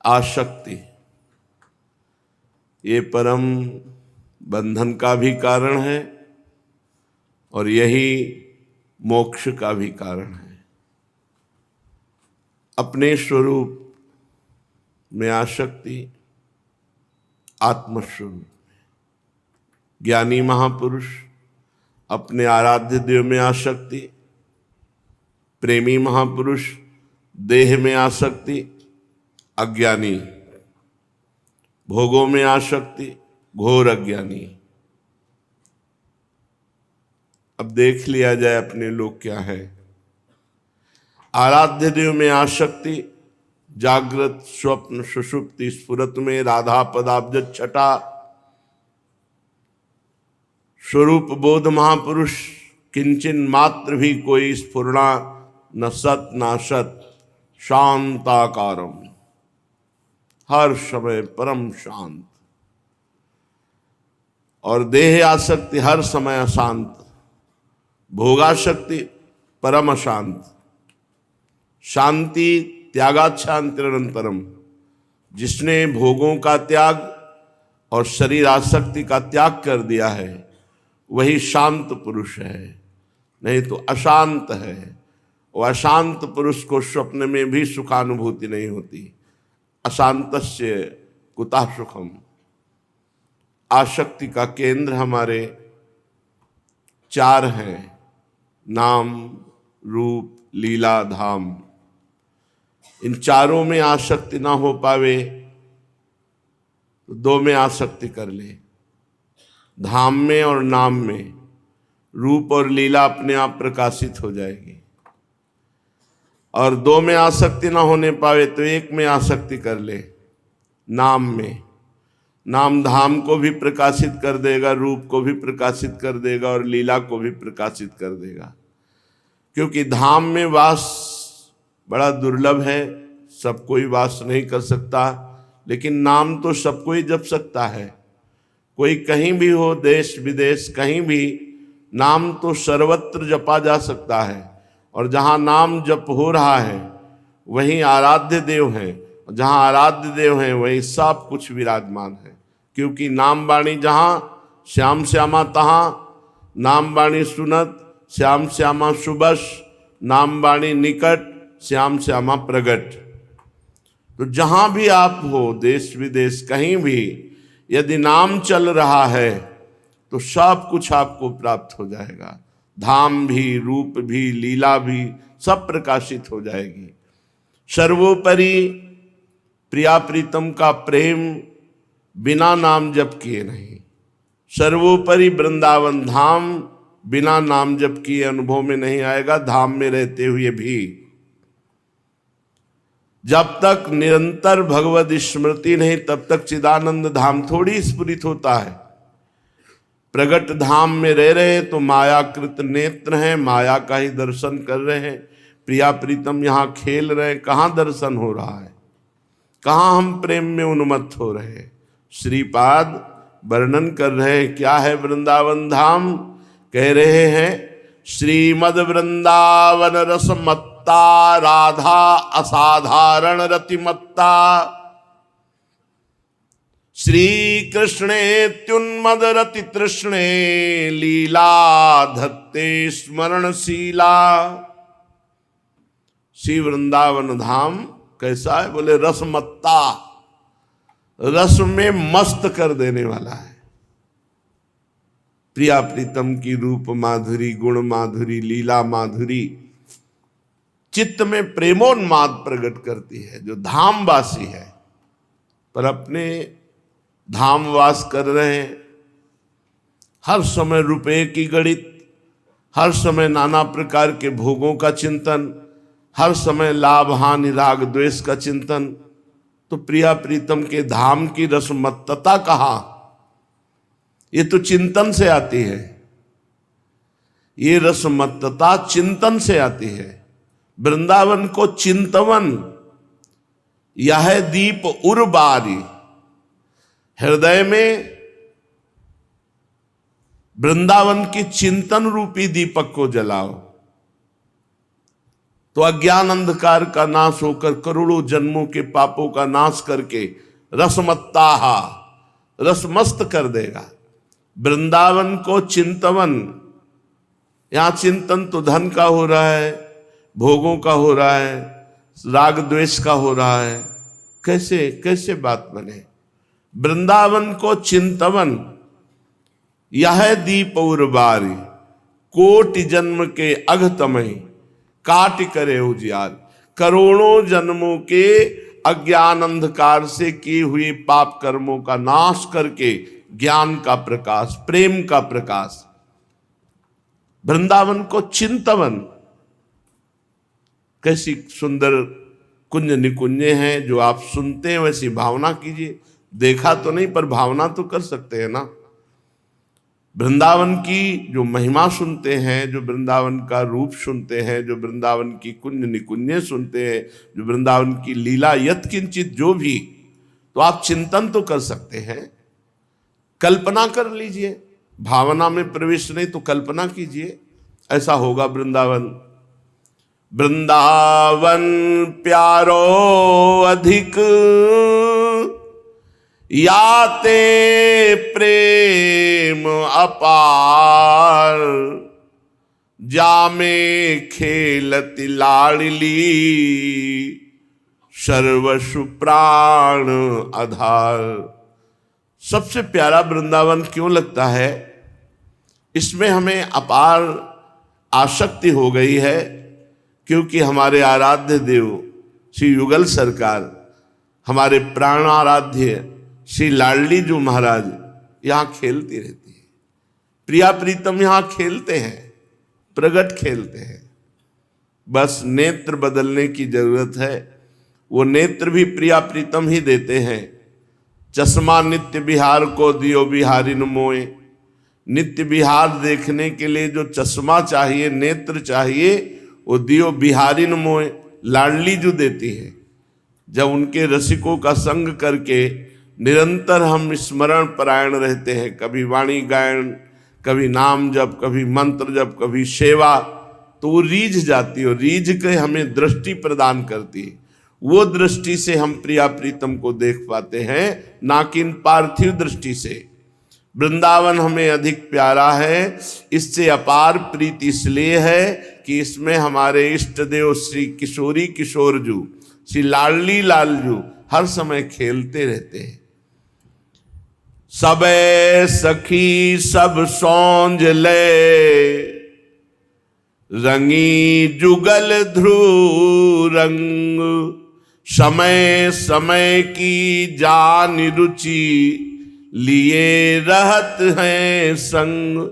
आसक्ति ये परम बंधन का भी कारण है और यही मोक्ष का भी कारण है। अपने स्वरूप में आसक्ति, आत्मस्वरूप। ज्ञानी महापुरुष अपने आराध्य देव में आसक्ति, प्रेमी महापुरुष देह में आसक्ति, अज्ञानी भोगों में आसक्ति, घोर अज्ञानी। अब देख लिया जाए अपने लोग क्या है। आराध्य देव में आसक्ति, जागृत स्वप्न सुषुप्ति स्फुरत में राधा पदाब्ज छटा स्वरूप बोध महापुरुष किंचन मात्र भी कोई स्फुरणा न सत न सत शांताकारम, हर समय परम शांत। और देह आसक्ति हर समय अशांत, भोगाशक्ति परम अशांत। शांति त्यागाच्छांतिरनंतरम, जिसने भोगों का त्याग और शरीर आसक्ति का त्याग कर दिया है वही शांत पुरुष है, नहीं तो अशांत है। और अशांत पुरुष को स्वप्न में भी सुखानुभूति नहीं होती। अशांतस्य कुतः सुखम। आसक्ति का केंद्र हमारे चार हैं, नाम रूप लीला धाम। इन चारों में आसक्ति ना हो पावे तो दो में आसक्ति कर ले, धाम में और नाम में। रूप और लीला अपने आप प्रकाशित हो जाएगी। और दो में आसक्ति ना होने पावे तो एक में आसक्ति कर ले, नाम में। नाम धाम को भी प्रकाशित कर देगा, रूप को भी प्रकाशित कर देगा और लीला को भी प्रकाशित कर देगा। क्योंकि धाम में वास बड़ा दुर्लभ है, सब कोई वास नहीं कर सकता। लेकिन नाम तो सब कोई जप सकता है। कोई कहीं भी हो, देश विदेश कहीं भी, नाम तो सर्वत्र जपा जा सकता है। और जहाँ नाम जप हो रहा है वहीं आराध्य देव हैं। जहाँ आराध्य देव हैं वहीं सब कुछ विराजमान है। क्योंकि नाम वाणी जहाँ श्याम श्यामा तहाँ, नाम वाणी सुनत श्याम श्यामा सुबस, नाम वाणी निकट श्याम श्यामा प्रगट। तो जहाँ भी आप हो, देश विदेश कहीं भी, यदि नाम चल रहा है तो सब कुछ आपको प्राप्त हो जाएगा। धाम भी, रूप भी, लीला भी सब प्रकाशित हो जाएगी। सर्वोपरि प्रिया प्रीतम का प्रेम बिना नाम जप किए नहीं। सर्वोपरि वृंदावन धाम बिना नाम जप किए अनुभव में नहीं आएगा, धाम में रहते हुए भी। जब तक निरंतर भगवद स्मृति नहीं तब तक चिदानंद धाम थोड़ी स्फुरित होता है। प्रगट धाम में रह रहे हैं तो मायाकृत नेत्र हैं, माया का ही दर्शन कर रहे हैं। प्रिया प्रीतम यहाँ खेल रहे हैं, कहाँ दर्शन हो रहा है, कहाँ हम प्रेम में उन्मत्त हो रहे हैं। श्रीपाद वर्णन कर रहे हैं क्या है वृंदावन धाम। कह रहे हैं श्रीमद वृंदावन रसमत्ता राधा असाधारण रतिमत्ता, श्री कृष्णे त्युन्मद रति तृष्णे लीला धत्ते स्मरणशीला। श्री वृंदावन धाम कैसा है? बोले रसमत्ता, रस में मस्त कर देने वाला है। प्रिया प्रीतम की रूप माधुरी, गुण माधुरी, लीला माधुरी चित्त में प्रेमोन्माद प्रकट करती है। जो धामवासी है पर अपने धामवास कर रहे हैं, हर समय रुपए की गणित, हर समय नाना प्रकार के भोगों का चिंतन, हर समय लाभ हानि राग द्वेष का चिंतन, तो प्रिया प्रीतम के धाम की रसमत्तता कहाँ? ये तो चिंतन से आती है। ये रसमत्तता चिंतन से आती है। वृंदावन को चिंतवन, यह दीप उर्बारी, हृदय में वृंदावन की चिंतन रूपी दीपक को जलाओ। तो अज्ञान अंधकार का नाश होकर करोड़ों जन्मों के पापों का नाश करके रसमत्ताहा रसमस्त कर देगा। वृंदावन को चिंतवन, यहां चिंतन तो धन का हो रहा है, भोगों का हो रहा है, राग द्वेष का हो रहा है, कैसे कैसे बात बने। वृंदावन को चिंतवन, यह दीप और बारी कोटि जन्म के अघतमय काट करे उजियार। करोड़ों जन्मों के अज्ञान अंधकार से किए हुए पाप कर्मों का नाश करके ज्ञान का प्रकाश, प्रेम का प्रकाश। वृंदावन को चिंतवन, कैसी सुंदर कुंज निकुंजे हैं जो आप सुनते हैं, वैसी भावना कीजिए। देखा तो नहीं पर भावना तो कर सकते हैं ना। वृंदावन की जो महिमा सुनते हैं, जो वृंदावन का रूप सुनते हैं, जो वृंदावन की कुंज निकुंजे सुनते हैं, जो वृंदावन की लीला यत्किंचित जो भी, तो आप चिंतन तो कर सकते हैं, कल्पना कर लीजिए। भावना में प्रवेश नहीं तो कल्पना कीजिए, ऐसा होगा वृंदावन। वृंदावन प्यारो अधिक याते प्रेम अपार, जामे खेलति लाडली सर्वसु प्राण आधार। सबसे प्यारा वृंदावन क्यों लगता है? इसमें हमें अपार आसक्ति हो गई है, क्योंकि हमारे आराध्य देव श्री युगल सरकार, हमारे प्राण आराध्य श्री लाडली जो महाराज यहाँ खेलती रहती है। प्रिया प्रीतम यहाँ खेलते हैं, प्रगट खेलते हैं। बस नेत्र बदलने की जरूरत है। वो नेत्र भी प्रिया प्रीतम ही देते हैं। चश्मा नित्य बिहार को दियो बिहारी न मोए। नित्य बिहार देखने के लिए जो चश्मा चाहिए, नेत्र चाहिए, वो दियो बिहारी न मोए, लाडली जो देती है। जब उनके रसिकों का संग करके निरंतर हम स्मरण परायण रहते हैं, कभी वाणी गायन, कभी नाम जप, कभी मंत्र जप, कभी सेवा, तो वो रीझ जाती है और रीझ के हमें दृष्टि प्रदान करती है। वो दृष्टि से हम प्रिया प्रीतम को देख पाते हैं, ना कि इन पार्थिव दृष्टि से। वृंदावन हमें अधिक प्यारा है। इससे अपार प्रीति इसलिए है कि इसमें हमारे इष्ट देव श्री किशोरी किशोरजू, श्री लाडली लालजू हर समय खेलते रहते हैं। सबे सखी सब सौंज ले, रंगी जुगल ध्रुव रंग, समय समय की जान रुचि, लिए रहत हैं संग।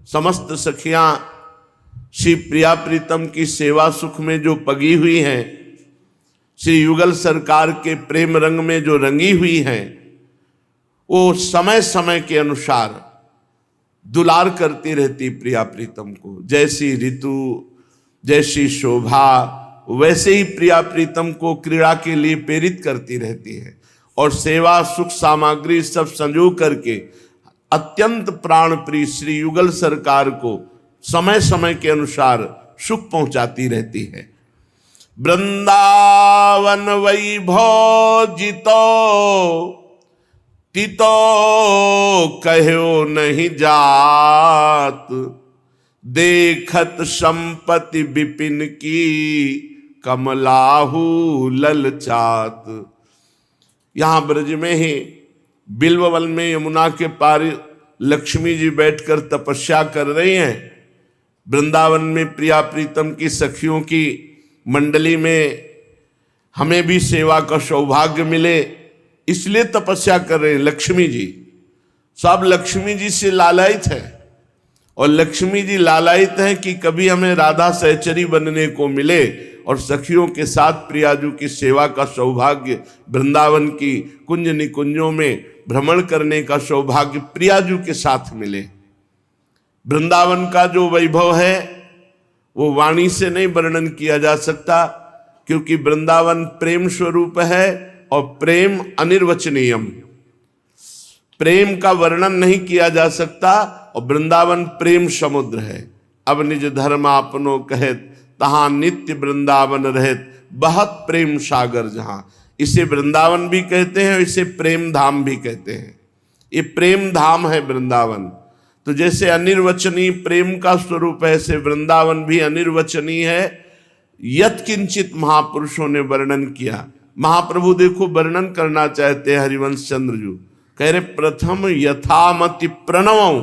समस्त सखियां श्री प्रिया प्रीतम की सेवा सुख में जो पगी हुई हैं, श्री युगल सरकार के प्रेम रंग में जो रंगी हुई हैं, वो समय समय के अनुसार दुलार करती रहती प्रिया प्रीतम को। जैसी ऋतु, जैसी शोभा, वैसे ही प्रिया प्रीतम को क्रीड़ा के लिए प्रेरित करती रहती है और सेवा सुख सामग्री सब संजो करके अत्यंत प्राण प्रिय श्री युगल सरकार को समय समय के अनुसार सुख पहुंचाती रहती है। वृंदावन वैभव जितो तितो कहो नहीं जात, देखत संपत्ति विपिन की कमलाहू ललचात। यहाँ ब्रज में ही बिल्ववन में यमुना के पार लक्ष्मी जी बैठकर तपस्या कर रही हैं। वृंदावन में प्रिया प्रीतम की सखियों की मंडली में हमें भी सेवा का सौभाग्य मिले, इसलिए तपस्या कर रहे हैं लक्ष्मी जी। सब लक्ष्मी जी से लालायित है और लक्ष्मी जी लालायित हैं कि कभी हमें राधा सहचरी बनने को मिले और सखियों के साथ प्रियाजू की सेवा का सौभाग्य, वृंदावन की कुंज निकुंजों में भ्रमण करने का सौभाग्य प्रियाजू के साथ मिले। वृंदावन का जो वैभव है वो वाणी से नहीं वर्णन किया जा सकता, क्योंकि वृंदावन प्रेम स्वरूप है और प्रेम अनिर्वचनीयम, प्रेम का वर्णन नहीं किया जा सकता। और वृंदावन प्रेम समुद्र है। अब निज धर्म आपनो कहे तहां नित्य वृंदावन रहत, बहत प्रेम सागर जहां। इसे वृंदावन भी कहते हैं, इसे प्रेम धाम भी कहते हैं। ये प्रेम धाम है वृंदावन। तो जैसे अनिर्वचनीय प्रेम का स्वरूप है, ऐसे वृंदावन भी अनिर्वचनीय है। यत किंचित महापुरुषों ने वर्णन किया। महाप्रभु देखो वर्णन करना चाहते हैं हरिवंश चंद्र जी, कह रहे प्रथम यथामति प्रणवं,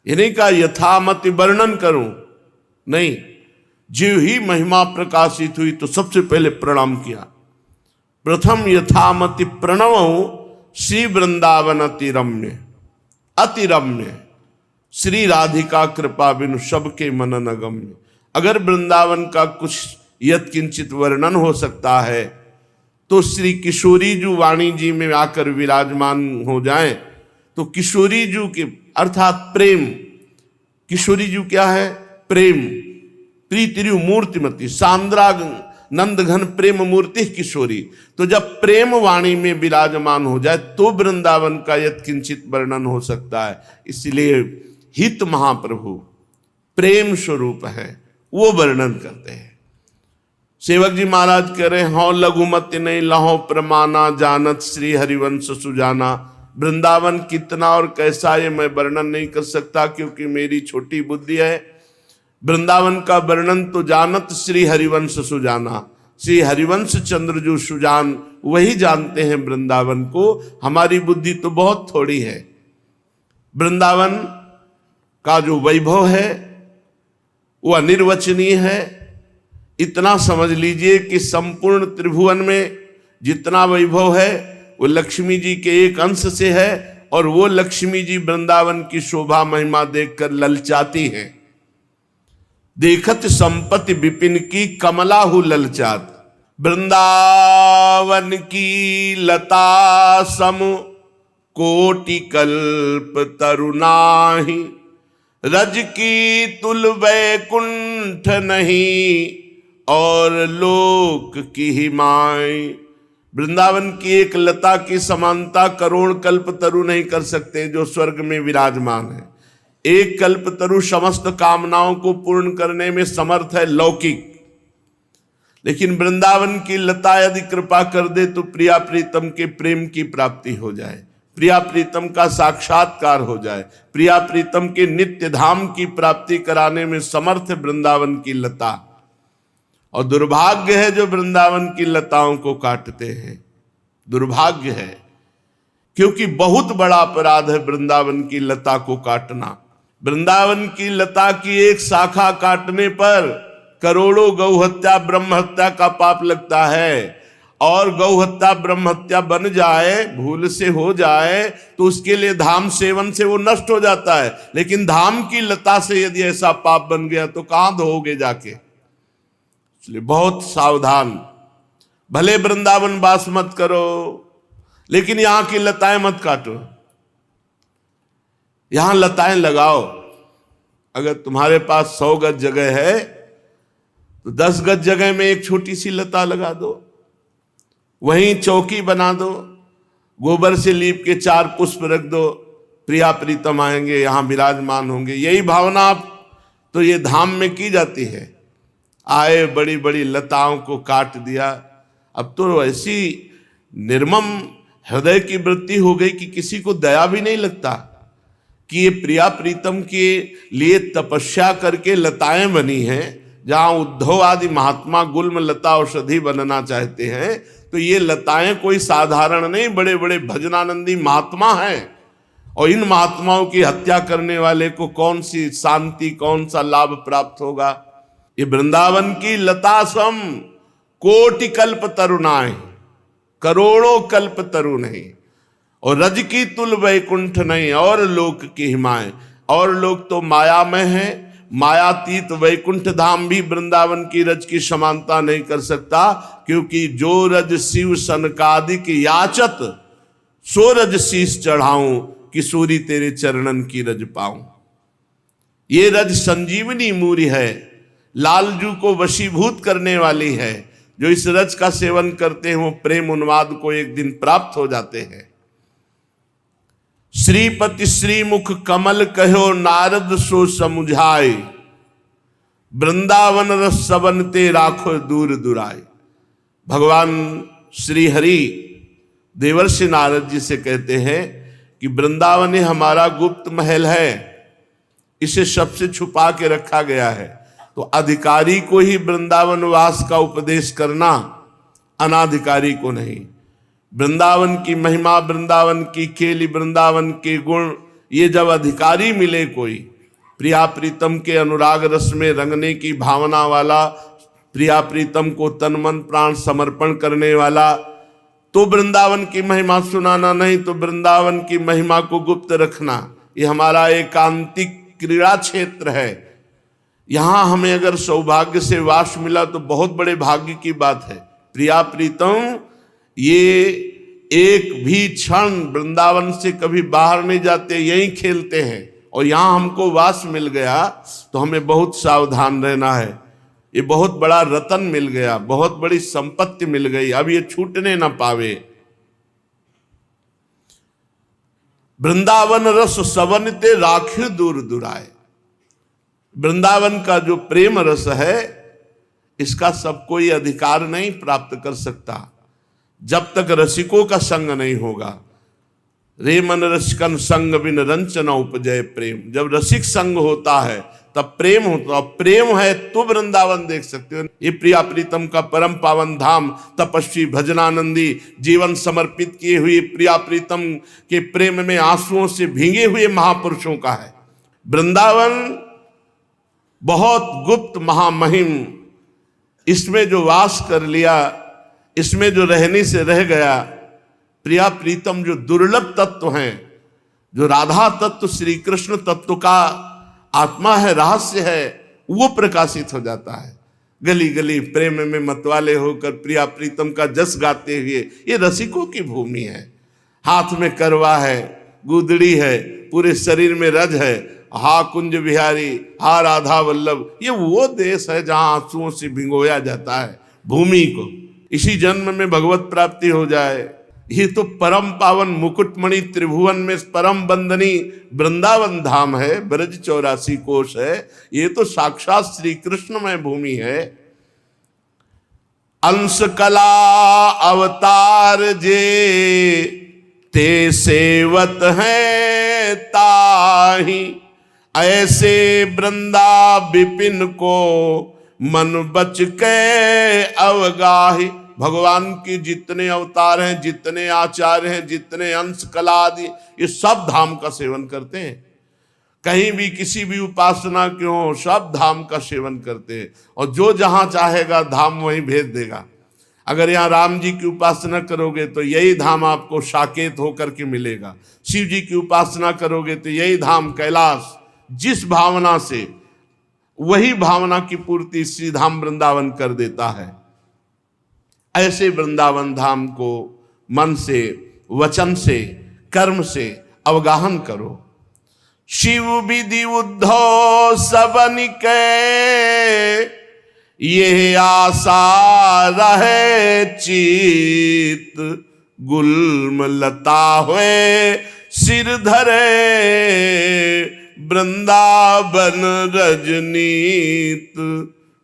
ये नहीं कहा यथामति वर्णन करूं, नहीं, जीव ही महिमा प्रकाशित हुई तो सबसे पहले प्रणाम किया। प्रथम यथामति प्रणवं श्री वृंदावन अति रम्य, अति रम्य, श्री राधिका कृपा बिनु सबके मनन अगम्य। अगर वृंदावन का कुछ यत किंचित वर्णन हो सकता है तो श्री किशोरी जू वाणी जी में आकर विराजमान हो जाए तो किशोरी जू के अर्थात प्रेम, किशोरी जू क्या है? प्रेम, प्रीतिरु मूर्तिमती सांद्रा नंद घन प्रेम मूर्ति किशोरी। तो जब प्रेम वाणी में विराजमान हो जाए तो वृंदावन का यत किंचित वर्णन हो सकता है। इसलिए हित महाप्रभु प्रेम स्वरूप है, वो वर्णन करते हैं। सेवक जी महाराज कह रहे हैं, हौ लघुमति नहीं लहो प्रमाना, जानत श्री हरिवंश सुजाना। वृंदावन कितना और कैसा ये मैं वर्णन नहीं कर सकता, क्योंकि मेरी छोटी बुद्धि है। वृंदावन का वर्णन तो जानत श्री हरिवंश सुजाना, श्री हरिवंश चंद्र जो सुजान वही जानते हैं वृंदावन को। हमारी बुद्धि तो बहुत थोड़ी है। वृंदावन का जो वैभव है वो अनिर्वचनीय है। इतना समझ लीजिए कि संपूर्ण त्रिभुवन में जितना वैभव है वो लक्ष्मी जी के एक अंश से है, और वो लक्ष्मी जी वृंदावन की शोभा महिमा देखकर ललचाती हैं। देखत संपत्ति विपिन की कमलाहु ललचात, वृंदावन की लता सम कोटि कल्प तरुनाहि, रज की तुल वैकुंठ नहीं और लोक की ही माई। वृंदावन की एक लता की समानता करोड़ कल्प तरु नहीं कर सकते जो स्वर्ग में विराजमान है। एक कल्प तरु समस्त कामनाओं को पूर्ण करने में समर्थ है लौकिक, लेकिन वृंदावन की लता यदि कृपा कर दे तो प्रिया प्रीतम के प्रेम की प्राप्ति हो जाए, प्रिया प्रीतम का साक्षात्कार हो जाए, प्रिया प्रीतम के नित्य धाम की प्राप्ति कराने में समर्थ है वृंदावन की लता। और दुर्भाग्य है जो वृंदावन की लताओं को काटते हैं, दुर्भाग्य है, क्योंकि बहुत बड़ा अपराध है वृंदावन की लता को काटना। वृंदावन की लता की एक शाखा काटने पर करोड़ों गौ हत्या ब्रह्म हत्या का पाप लगता है, और गौ हत्या ब्रह्म हत्या बन जाए, भूल से हो जाए, तो उसके लिए धाम सेवन से वो नष्ट हो जाता है। लेकिन धाम की लता से यदि ऐसा पाप बन गया तो कहां धोओगे जाके? इसलिए बहुत सावधान। भले वृंदावन वास मत करो, लेकिन यहां की लताएं मत काटो, यहां लताएं लगाओ। अगर तुम्हारे पास 100 गज जगह है तो 10 गज जगह में एक छोटी सी लता लगा दो, वहीं चौकी बना दो, गोबर से लीप के 4 पुष्प रख दो, प्रिया प्रीतम आएंगे, यहां विराजमान होंगे। यही भावना तो ये धाम में की जाती है। आए बड़ी बड़ी लताओं को काट दिया। अब तो ऐसी निर्मम हृदय की वृत्ति हो गई कि किसी को दया भी नहीं लगता कि ये प्रिया प्रीतम के लिए तपस्या करके लताएं बनी हैं। जहां उद्धव आदि महात्मा गुल्म लता औषधि बनना चाहते हैं, तो ये लताएं कोई साधारण नहीं, बड़े बड़े भजनानंदी महात्मा हैं। और इन महात्माओं की हत्या करने वाले को कौन सी शांति, कौन सा लाभ प्राप्त होगा? ये वृंदावन की लता सम कोटि कल्प तरुणाए, करोड़ों कल्प तरु नहीं, और रज की तुल वैकुंठ नहीं और लोक की हिमाएं। और लोग तो माया में है, मायातीत वैकुंठ धाम भी वृंदावन की रज की समानता नहीं कर सकता, क्योंकि जो रज शिव सनकादिक याचत सो रज शीस चढ़ाऊं, किशोरी तेरे चरणन की रज पाऊं। ये रज संजीवनी मूरी है, लालजू को वशीभूत करने वाली है। जो इस रज का सेवन करते हैं वो प्रेम उन्माद को एक दिन प्राप्त हो जाते हैं। श्रीपति श्रीमुख कमल कहो नारद सो समुझाए, वृंदावन रस सबन ते राखो दूर दुराए। भगवान श्री हरि देवर्षि नारद जी से कहते हैं कि वृंदावन हमारा गुप्त महल है, इसे सबसे छुपा के रखा गया है। तो अधिकारी को ही वृंदावन वास का उपदेश करना, अनाधिकारी को नहीं। वृंदावन की महिमा, वृंदावन की खेली, वृंदावन के गुण, ये जब अधिकारी मिले कोई, प्रिया प्रीतम के अनुराग रस में रंगने की भावना वाला, प्रिया प्रीतम को तन मन प्राण समर्पण करने वाला, तो वृंदावन की महिमा सुनाना, नहीं तो वृंदावन की महिमा को गुप्त रखना। ये हमारा एकांतिक क्रीड़ा क्षेत्र है। यहां हमें अगर सौभाग्य से वास मिला तो बहुत बड़े भाग्य की बात है। प्रिया प्रीतम ये एक भी क्षण वृंदावन से कभी बाहर नहीं जाते, यहीं खेलते हैं, और यहां हमको वास मिल गया तो हमें बहुत सावधान रहना है। ये बहुत बड़ा रतन मिल गया, बहुत बड़ी संपत्ति मिल गई, अब ये छूटने ना पावे। वृंदावन रस सबनते राखे दूर दुराए। वृंदावन का जो प्रेम रस है, इसका सब कोई अधिकार नहीं प्राप्त कर सकता जब तक रसिकों का संग नहीं होगा। रे मन रसिकन संग बिन रंचन उपजय प्रेम। जब रसिक संग होता है तब प्रेम होता है। प्रेम है तो वृंदावन देख सकते हो। ये प्रिया प्रीतम का परम पावन धाम, तपस्वी भजनानंदी जीवन समर्पित किए हुए प्रिया प्रीतम के प्रेम में आंसुओं से भीगे हुए महापुरुषों का है। वृंदावन बहुत गुप्त महामहिम, इसमें जो वास कर लिया, इसमें जो रहने से रह गया, प्रिया प्रीतम जो दुर्लभ तत्व हैं, जो राधा तत्व श्री कृष्ण तत्व का आत्मा है, रहस्य है, वो प्रकाशित हो जाता है। गली गली प्रेम में मतवाले होकर प्रिया प्रीतम का जस गाते हुए, ये रसिकों की भूमि है। हाथ में करवा है, गुदड़ी है, पूरे शरीर में रज है, हा कुंज बिहारी, हा राधा वल्लभ, ये वो देश है जहां आंसुओं से भिगोया जाता है भूमि को। इसी जन्म में भगवत प्राप्ति हो जाए। ये तो परम पावन मुकुटमणि त्रिभुवन में परम बंदनी वृंदावन धाम है, ब्रज 84 कोश है। ये तो साक्षात श्री कृष्णमय भूमि है। अंश कला अवतार जे ते सेवत है ताही, ऐसे वृंदा विपिन को मन बच के अवगाही। भगवान की जितने अवतार हैं, जितने आचार्य हैं, जितने अंश कला आदि, ये सब धाम का सेवन करते हैं। कहीं भी किसी भी उपासना क्यों, सब धाम का सेवन करते हैं। और जो जहां चाहेगा धाम वहीं भेज देगा। अगर यहाँ राम जी की उपासना करोगे तो यही धाम आपको साकेत होकर के मिलेगा। शिव जी की उपासना करोगे तो यही धाम कैलाश। जिस भावना से, वही भावना की पूर्ति श्री धाम वृंदावन कर देता है। ऐसे वृंदावन धाम को मन से, वचन से, कर्म से अवगाहन करो। शिव विधि उद्धव सबन के, ये आशा रहे चित, गुल्म लता हुए सिर धरे, वृंदावन रजनीत।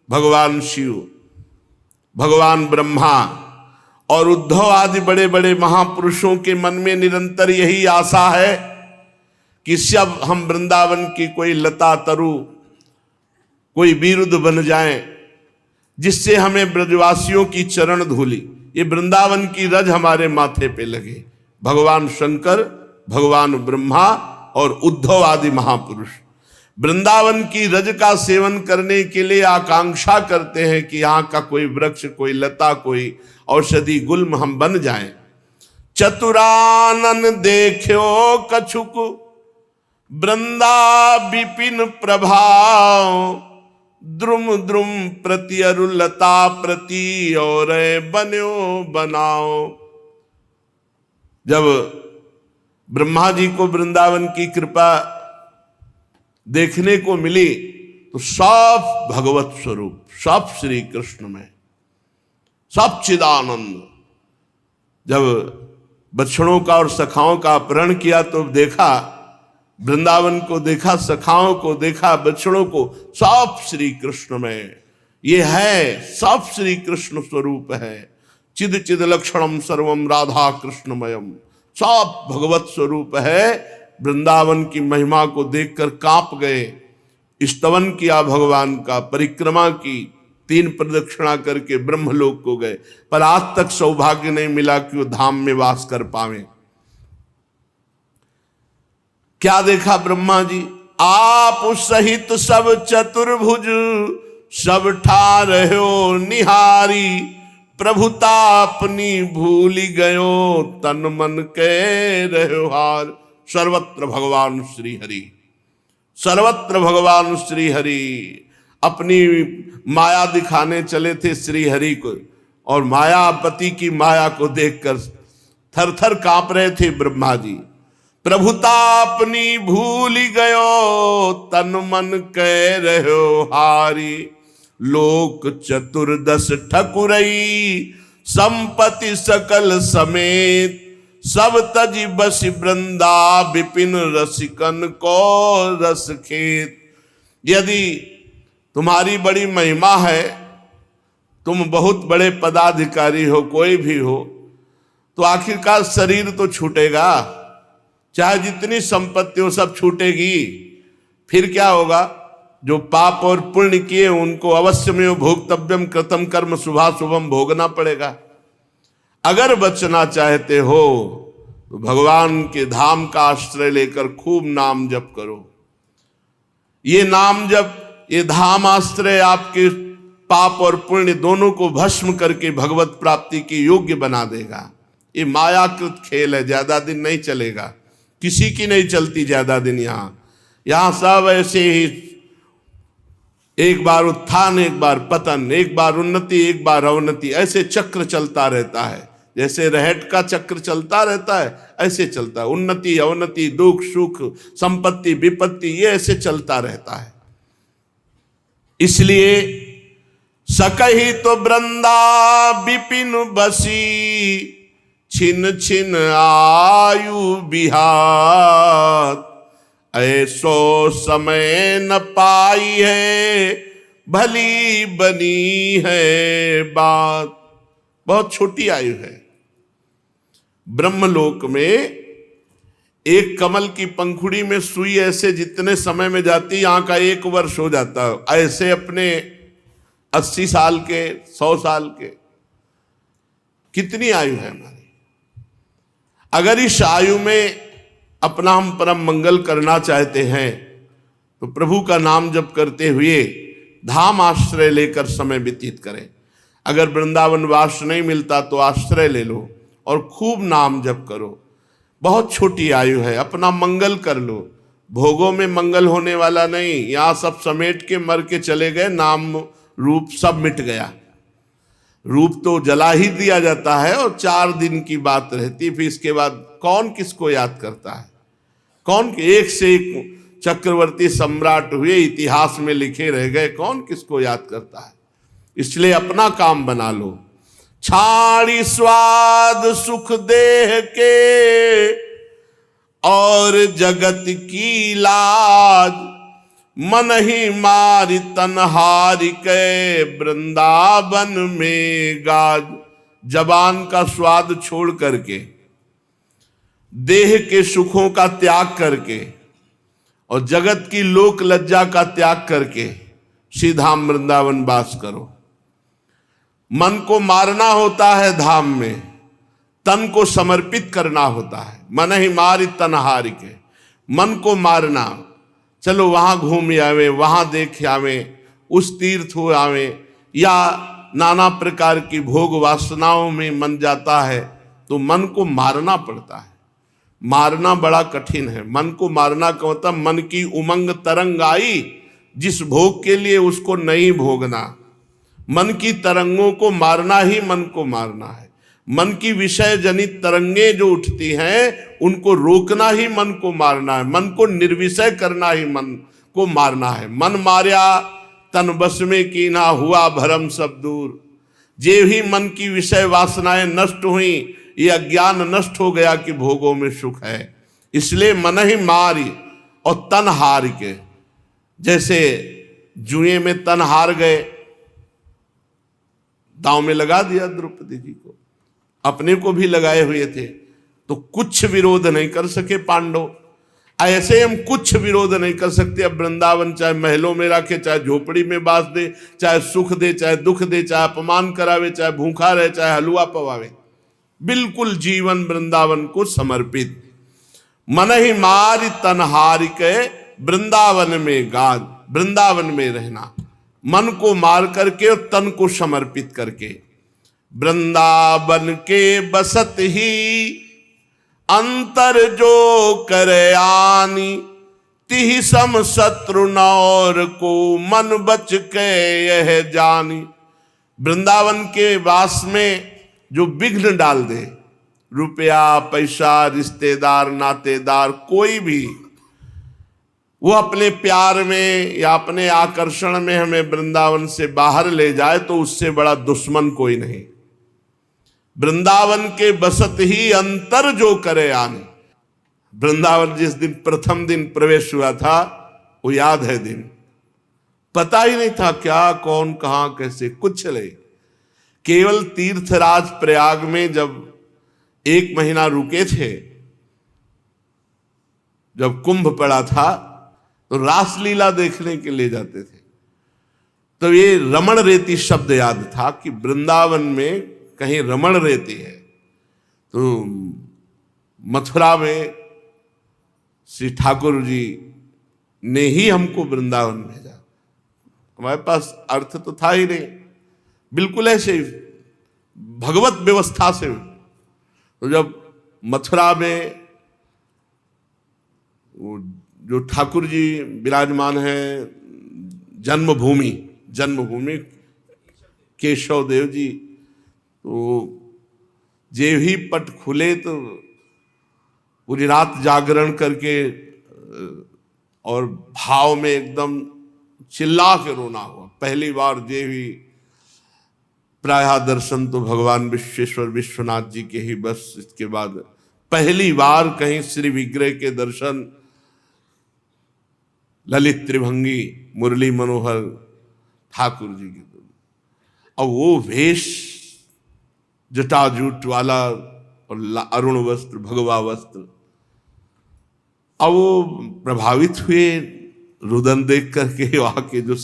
भगवान शिव, भगवान ब्रह्मा और उद्धव आदि बड़े बड़े महापुरुषों के मन में निरंतर यही आशा है कि सब हम वृंदावन की कोई लता तरु, कोई विरुद्ध बन जाएं, जिससे हमें ब्रजवासियों की चरण धूली, ये वृंदावन की रज हमारे माथे पे लगे। भगवान शंकर, भगवान ब्रह्मा और उद्धव आदि महापुरुष वृंदावन की रज का सेवन करने के लिए आकांक्षा करते हैं कि यहाँ का कोई वृक्ष, कोई लता, कोई औषधि गुल्म हम बन जाएं। चतुरानन देखो कछुक, वृंदा विपिन प्रभाव, द्रुम द्रुम प्रति अरुलता प्रति और बन्यो बनाओ। जब ब्रह्मा जी को वृंदावन की कृपा देखने को मिली तो सब भगवत स्वरूप, सब श्री कृष्ण में, सब चिदानंद। जब बछड़ों का और सखाओं का अपहरण किया तो देखा वृंदावन को देखा, सखाओं को देखा, बछड़ों को, सब श्री कृष्ण में ये है, सब श्री कृष्ण स्वरूप है। चिद चिद लक्षणम सर्वम राधा कृष्णमयम, सब भगवत स्वरूप है। वृंदावन की महिमा को देखकर कांप गए, स्तवन किया भगवान का, परिक्रमा की, 3 प्रदक्षिणा करके ब्रह्मलोक को गए, पर आज तक सौभाग्य नहीं मिला कि वो धाम में वास कर पावे। क्या देखा ब्रह्मा जी? आप सहित सब चतुर्भुज, सब ठारहो निहारी, प्रभुता अपनी भूली गयो, तन मन के रहो हार। सर्वत्र भगवान श्री हरि, सर्वत्र भगवान श्री हरि। अपनी माया दिखाने चले थे श्री हरि को, और मायापति की माया को देखकर थर थर कांप रहे थे ब्रह्मा जी। प्रभुता अपनी भूल गयो, तन मन कह रहो हारी, लोक चतुर्दश ठकुरई, संपत्ति सकल समेत, सब तजी बस वृंदा, विपिन रसिकन को रस खेत। यदि तुम्हारी बड़ी महिमा है, तुम बहुत बड़े पदाधिकारी हो, कोई भी हो, तो आखिरकार शरीर तो छूटेगा, चाहे जितनी संपत्ति हो सब छूटेगी। फिर क्या होगा? जो पाप और पुण्य किए उनको अवश्य में भोक्तव्यम कृतम कर्म शुभाशुभम भोगना पड़ेगा। अगर बचना चाहते हो तो भगवान के धाम का आश्रय लेकर खूब नाम जप करो। ये नाम जप, ये धाम आश्रय आपके पाप और पुण्य दोनों को भस्म करके भगवत प्राप्ति के योग्य बना देगा। ये मायाकृत खेल है, ज्यादा दिन नहीं चलेगा, किसी की नहीं चलती ज्यादा दिन। यहाँ सब ऐसे ही, एक बार उत्थान, एक बार पतन, एक बार उन्नति, एक बार अवनति, ऐसे चक्र चलता रहता है। जैसे रहट का चक्र चलता रहता है, ऐसे चलता है। उन्नति अवनति, दुख सुख, संपत्ति विपत्ति, ये ऐसे चलता रहता है। इसलिए सकही तो वृंदा विपिन बसी, छिन छिन आयु बिहार, ऐसो समय न पाई है, भली बनी है बात। बहुत छोटी आयु है। ब्रह्मलोक में एक कमल की पंखुड़ी में सुई ऐसे जितने समय में जाती, यहाँ का 1 वर्ष हो जाता है। ऐसे अपने 80 साल के, 100 साल के, कितनी आयु है हमारी। अगर इस आयु में अपना हम परम मंगल करना चाहते हैं तो प्रभु का नाम जप करते हुए धाम आश्रय लेकर समय व्यतीत करें। अगर वृंदावन वास नहीं मिलता तो आश्रय ले लो और खूब नाम जप करो। बहुत छोटी आयु है, अपना मंगल कर लो। भोगों में मंगल होने वाला नहीं। यहाँ सब समेट के मर के चले गए, नाम रूप सब मिट गया। रूप तो जला ही दिया जाता है और 4 दिन की बात रहती, फिर इसके बाद कौन किसको याद करता है? कौन? एक से एक चक्रवर्ती सम्राट हुए, इतिहास में लिखे रह गए, कौन किसको याद करता है? इसलिए अपना काम बना लो। छाड़ी स्वाद सुख देह के और जगत की लाज, मन ही मारी तनहारी के वृंदावन में गाज। जबान का स्वाद छोड़ करके, देह के सुखों का त्याग करके और जगत की लोक लज्जा का त्याग करके सीधा वृंदावन वास करो। मन को मारना होता है धाम में, तन को समर्पित करना होता है। मन ही मारी तनहारी के, मन को मारना। चलो वहां घूम आवे, वहां देख आवे, उस तीर्थ हो आवे, या नाना प्रकार की भोग वासनाओं में मन जाता है तो मन को मारना पड़ता है। मारना बड़ा कठिन है। मन को मारना का मतलब मन की उमंग तरंग आई, जिस भोग के लिए उसको नहीं भोगना। मन की तरंगों को मारना ही मन को मारना है। मन की विषय जनित तरंगे जो उठती हैं उनको रोकना ही मन को मारना है। मन को निर्विषय करना ही मन को मारना है। मन मार्या तन बस में की ना, हुआ भरम सब दूर। जे ही मन की विषय वासनाएं नष्ट हुई, ये अज्ञान नष्ट हो गया कि भोगों में सुख है। इसलिए मन ही मारी, और तन हार के, जैसे जुए में तन हार गए, दांव में लगा दिया द्रौपदी जी को, अपने को भी लगाए हुए थे, तो कुछ विरोध नहीं कर सके पांडव। ऐसे हम कुछ विरोध नहीं कर सकते। अब वृंदावन चाहे महलों में रखे, चाहे झोपड़ी में बास दे, चाहे सुख दे, चाहे दुख दे, चाहे अपमान करावे, चाहे भूखा रहे, चाहे हलवा पवावे, बिल्कुल जीवन वृंदावन को समर्पित। मन ही मारी तनहार के वृंदावन में गान, वृंदावन में रहना, मन को मार करके और तन को समर्पित करके। वृंदावन के बसत ही अंतर जो करे आनी, तिहि सम शत्रु नौर को मन बच के यह जानी। वृंदावन के वास में जो विघ्न डाल दे, रुपया पैसा, रिश्तेदार नातेदार, कोई भी, वो अपने प्यार में या अपने आकर्षण में हमें वृंदावन से बाहर ले जाए, तो उससे बड़ा दुश्मन कोई नहीं। वृंदावन के बसत ही अंतर जो करे आने। वृंदावन जिस दिन प्रथम दिन प्रवेश हुआ था, वो याद है दिन, पता ही नहीं था क्या, कौन, कहां, कैसे, कुछ नहीं। केवल तीर्थराज प्रयाग में जब 1 महीना रुके थे, जब कुंभ पड़ा था, तो रासलीला देखने के लिए जाते थे। तो ये रमण रेती शब्द याद था कि वृंदावन में कहीं रमण रेती है। तो मथुरा में श्री ठाकुर जी ने ही हमको वृंदावन भेजा, हमारे पास अर्थ तो था ही नहीं, बिल्कुल ऐसे भगवत व्यवस्था से। तो जब मथुरा में जो ठाकुर जी विराजमान है, जन्मभूमि केशव देव जी, तो जे ही पट खुले तो पूरी रात जागरण करके और भाव में एकदम चिल्ला के रोना हुआ। पहली बार जे ही प्रायः दर्शन तो भगवान विश्वेश्वर विश्वनाथ जी के ही, बस इसके बाद पहली बार कहीं श्री विग्रह के दर्शन, ललित त्रिभंगी मुरली मनोहर ठाकुर जी की। और वो वेश जटाजूट वाला और अरुण वस्त्र, भगवा वस्त्र, अब वो प्रभावित हुए रुदन देख करके वहां के जो,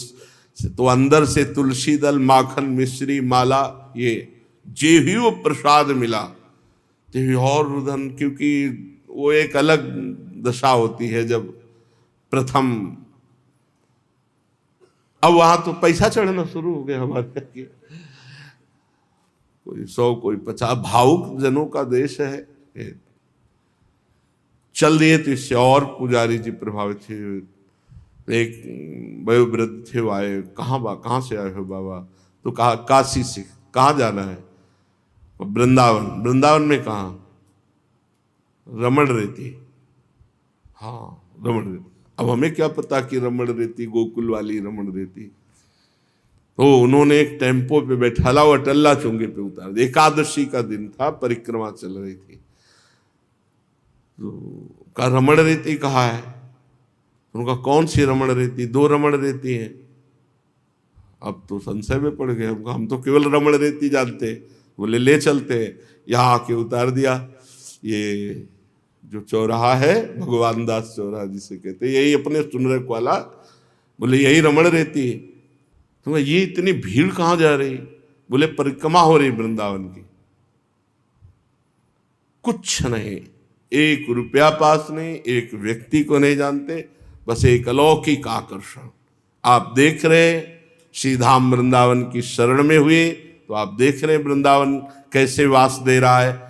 तो अंदर से तुलसी दल, माखन, मिश्री, माला, ये जे ही वो प्रसाद मिला, तो और रुदन, क्योंकि वो एक अलग दशा होती है जब प्रथम। अब वहां तो पैसा चढ़ना शुरू हो गया हमारे, कोई 100 कोई 50, भावुक जनों का देश है, चल दिए। तो इससे और पुजारी जी प्रभावित थे। एक वयोवृद्ध थे, वो आए, कहाँ से आए हो बाबा? तो कहा काशी से। कहाँ जाना है? वृंदावन में कहाँ? रमण रेती। हाँ, रमण रेती। अब हमें क्या पता कि रमण रेती गोकुल वाली रमण रेती। तो उन्होंने एक टेम्पो पे बैठाला और अटल्ला चुंगे पे उतार। एकादशी का दिन था, परिक्रमा चल रही थी। तो कहा रमण रेती कहाँ है? उनका कौन सी रमण रेती? 2 रमण रेती है। अब तो संशय में पड़ गए, हम तो केवल रमण रेती जानते। बोले ले चलते। यहाँ आके उतार दिया। ये जो चौराहा है, भगवान दास चौराहा जिसे कहते, यही अपने सुनरक वाला, बोले यही रमण रेती है। तो ये इतनी भीड़ कहाँ जा रही? बोले परिक्रमा हो रही वृंदावन की। कुछ नहीं, 1 रुपया पास नहीं, एक व्यक्ति को नहीं जानते, बस एक अलौकिक आकर्षण। आप देख रहे श्री धाम वृंदावन की शरण में हुए, तो आप देख रहे वृंदावन कैसे वास दे रहा है।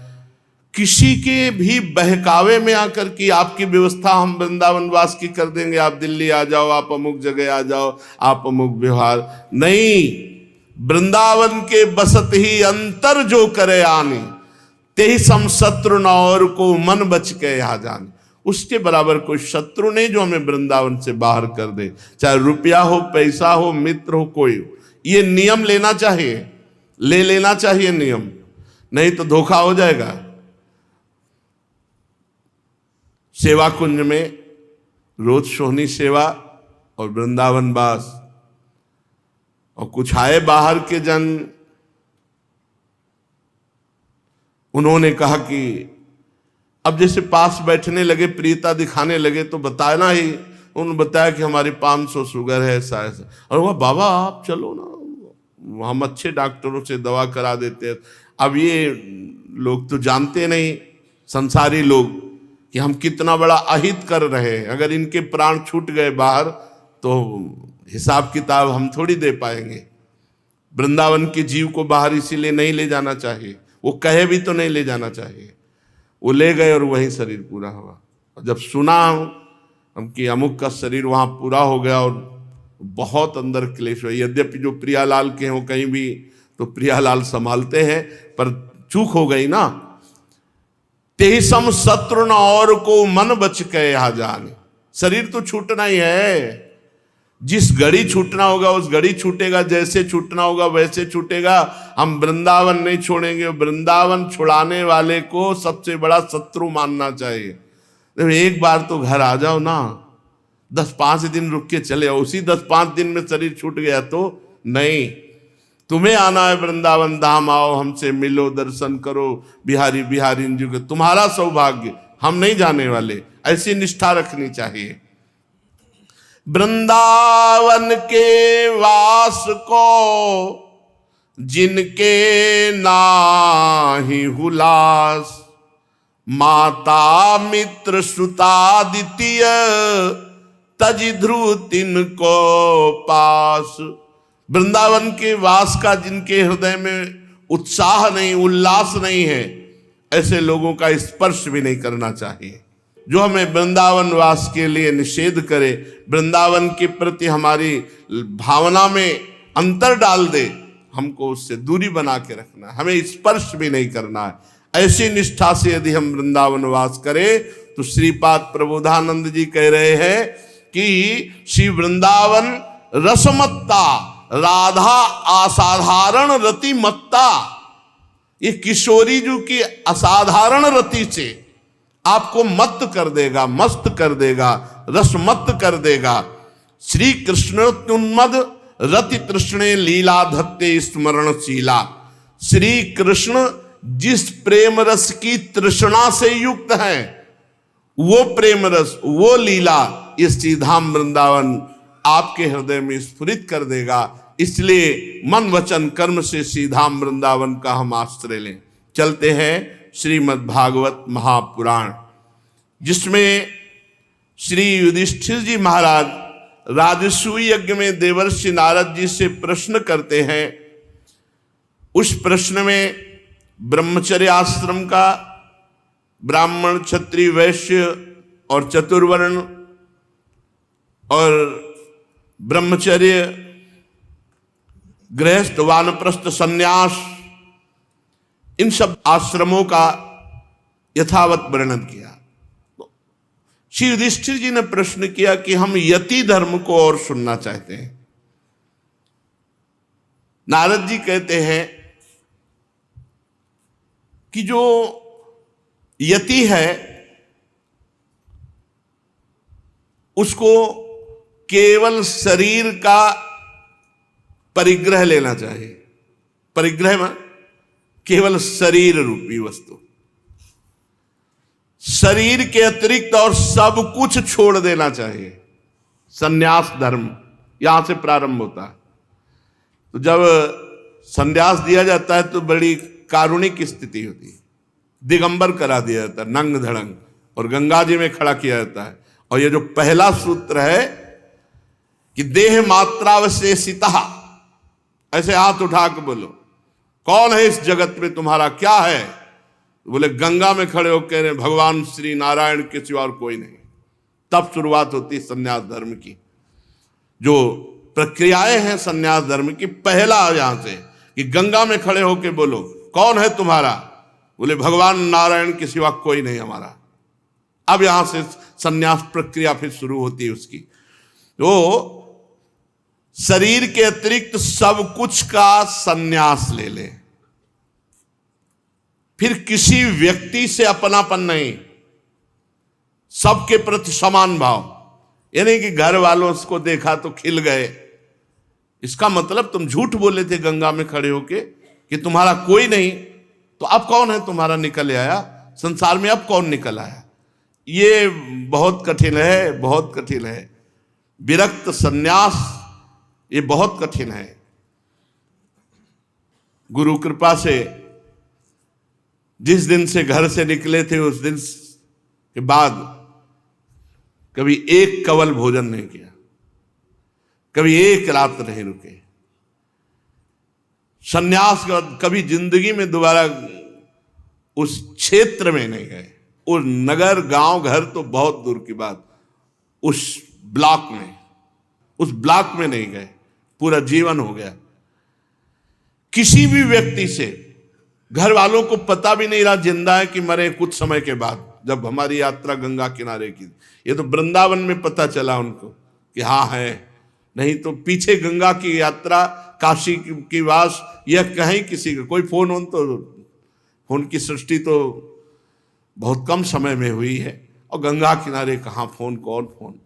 किसी के भी बहकावे में आकर की आपकी व्यवस्था हम वृंदावन वास की कर देंगे, आप दिल्ली आ जाओ, आप अमुक जगह आ जाओ, आप अमुक व्यवहार नहीं। वृंदावन के बसत ही अंतर जो करे आने, तेहि सम शत्रु न और को मन बच के यहाँ जाने। उसके बराबर कोई शत्रु नहीं जो हमें वृंदावन से बाहर कर दे, चाहे रुपया हो, पैसा हो, मित्र हो, कोई हो। ये नियम लेना चाहिए, ले लेना चाहिए नियम, नहीं तो धोखा हो जाएगा। सेवा कुंज में रोज सोहनी सेवा और वृंदावन वास। और कुछ आए बाहर के जन, उन्होंने कहा कि अब जैसे पास बैठने लगे, प्रियता दिखाने लगे, तो बताना ही, उन्होंने बताया कि हमारी 500 शुगर है, ऐसा ऐसा। और वह बाबा आप चलो ना, हम अच्छे डॉक्टरों से दवा करा देते हैं। अब ये लोग तो जानते नहीं, संसारी लोग, कि हम कितना बड़ा अहित कर रहे हैं। अगर इनके प्राण छूट गए बाहर तो हिसाब किताब हम थोड़ी दे पाएंगे। वृंदावन के जीव को बाहर इसीलिए नहीं ले जाना चाहिए, वो कहे भी तो नहीं ले जाना चाहिए। वो ले गए और वही शरीर पूरा हुआ। और जब सुना हम कि अमुक का शरीर वहाँ पूरा हो गया, और बहुत अंदर क्लेश हुआ। यद्यपि जो प्रियालाल के हैं वो कहीं भी तो प्रियालाल संभालते हैं, पर चूक हो गई ना। तेसम शत्रु न और को मन बच के यहाँ जाने। शरीर तो छूटना ही है, जिस घड़ी छूटना होगा उस घड़ी छूटेगा, जैसे छूटना होगा वैसे छूटेगा। हम वृंदावन नहीं छोड़ेंगे। वृंदावन छुड़ाने वाले को सबसे बड़ा शत्रु मानना चाहिए। एक बार तो घर आ जाओ ना, 10-5 दिन रुक के चले आओ। उसी 10-5 दिन में शरीर छूट गया तो नहीं। तुम्हें आना है वृंदावन धाम, आओ हमसे मिलो, दर्शन करो, बिहारी बिहारी जी के, तुम्हारा सौभाग्य, हम नहीं जाने वाले। ऐसी निष्ठा रखनी चाहिए। वृंदावन के वास को जिनके नाही हुलास, माता मित्र सुता द्वितीय तज ध्रुव तिनको पास। वृंदावन के वास का जिनके हृदय में उत्साह नहीं, उल्लास नहीं है, ऐसे लोगों का स्पर्श भी नहीं करना चाहिए। जो हमें वृंदावन वास के लिए निषेध करे, वृंदावन के प्रति हमारी भावना में अंतर डाल दे, हमको उससे दूरी बना के रखना है, हमें स्पर्श भी नहीं करना है। ऐसी निष्ठा से यदि हम वृंदावन वास करें तो श्रीपाद प्रबोधानंद जी कह रहे हैं कि श्री वृंदावन रसमत्ता, राधा असाधारण रति मत्ता। ये किशोरी जी की असाधारण रति से आपको मत कर देगा, मस्त कर देगा, रसमत कर देगा। श्री कृष्ण तुन्मद रति तृष्णे लीला धत्ते स्मरणशीला। श्री कृष्ण जिस प्रेम रस की तृष्णा से युक्त है, वो प्रेम रस, वो लीला, ये श्रीधाम वृंदावन आपके हृदय में स्फुरित कर देगा। इसलिए मन वचन कर्म से श्रीधाम वृंदावन का हम आश्रय लें। चलते हैं श्रीमद् भागवत महापुराण, जिसमें श्री युधिष्ठिर जी महाराज राजसूय यज्ञ में देवर्षि नारद जी से प्रश्न करते हैं। उस प्रश्न में ब्रह्मचर्य आश्रम का, ब्राह्मण क्षत्रिय वैश्य और चतुर्वर्ण, और ब्रह्मचर्य गृहस्थ वानप्रस्थ सन्यास, इन सब आश्रमों का यथावत वर्णन किया। श्री युधिष्ठिर जी ने प्रश्न किया कि हम यति धर्म को और सुनना चाहते हैं। नारद जी कहते हैं कि जो यति है उसको केवल शरीर का परिग्रह लेना चाहिए। परिग्रह में केवल शरीर रूपी वस्तु, शरीर के अतिरिक्त और सब कुछ छोड़ देना चाहिए। संन्यास धर्म यहां से प्रारंभ होता है। तो जब संन्यास दिया जाता है तो बड़ी कारुणिक स्थिति होती है। दिगंबर करा दिया जाता है, नंग धड़ंग, और गंगा जी में खड़ा किया जाता है। और ये जो पहला सूत्र है कि देह मात्रावशेषिता, ऐसे हाथ उठा के बोलो, कौन है इस जगत में, तुम्हारा क्या है? बोले गंगा में खड़े हो कह रहे भगवान श्री नारायण के सिवा और कोई नहीं। तब शुरुआत होती है संन्यास धर्म की। जो प्रक्रियाएं हैं संन्यास धर्म की, पहला यहां से कि गंगा में खड़े होके बोलो कौन है तुम्हारा? बोले भगवान नारायण के सिवा कोई नहीं हमारा। अब यहां से संन्यास प्रक्रिया फिर शुरू होती है उसकी। तो शरीर के अतिरिक्त सब कुछ का संन्यास ले ले। फिर किसी व्यक्ति से अपनापन नहीं, सबके प्रति समान भाव। यानी कि घर वालों को देखा तो खिल गए। इसका मतलब तुम झूठ बोले थे गंगा में खड़े होके कि तुम्हारा कोई नहीं, तो अब कौन है तुम्हारा निकल आया संसार में, अब कौन निकल आया। ये बहुत कठिन है, बहुत कठिन है। विरक्त सन्यास ये बहुत कठिन है। गुरु कृपा से जिस दिन से घर से निकले थे उस दिन के बाद कभी एक कवल भोजन नहीं किया, कभी एक रात नहीं रुके। सन्यास के बाद कभी जिंदगी में दोबारा उस क्षेत्र में नहीं गए। उस नगर गांव घर तो बहुत दूर की बात, उस ब्लॉक में नहीं गए। पूरा जीवन हो गया। किसी भी व्यक्ति से घर वालों को पता भी नहीं रहा जिंदा है कि मरे कुछ समय के बाद, जब हमारी यात्रा गंगा किनारे की। ये तो वृंदावन में पता चला उनको कि हाँ है, नहीं तो पीछे गंगा की यात्रा, काशी की वास, यह कहीं किसी का कोई फोन की सृष्टि तो बहुत कम समय में हुई है। और गंगा किनारे कहाँ फोन, कौन फोन।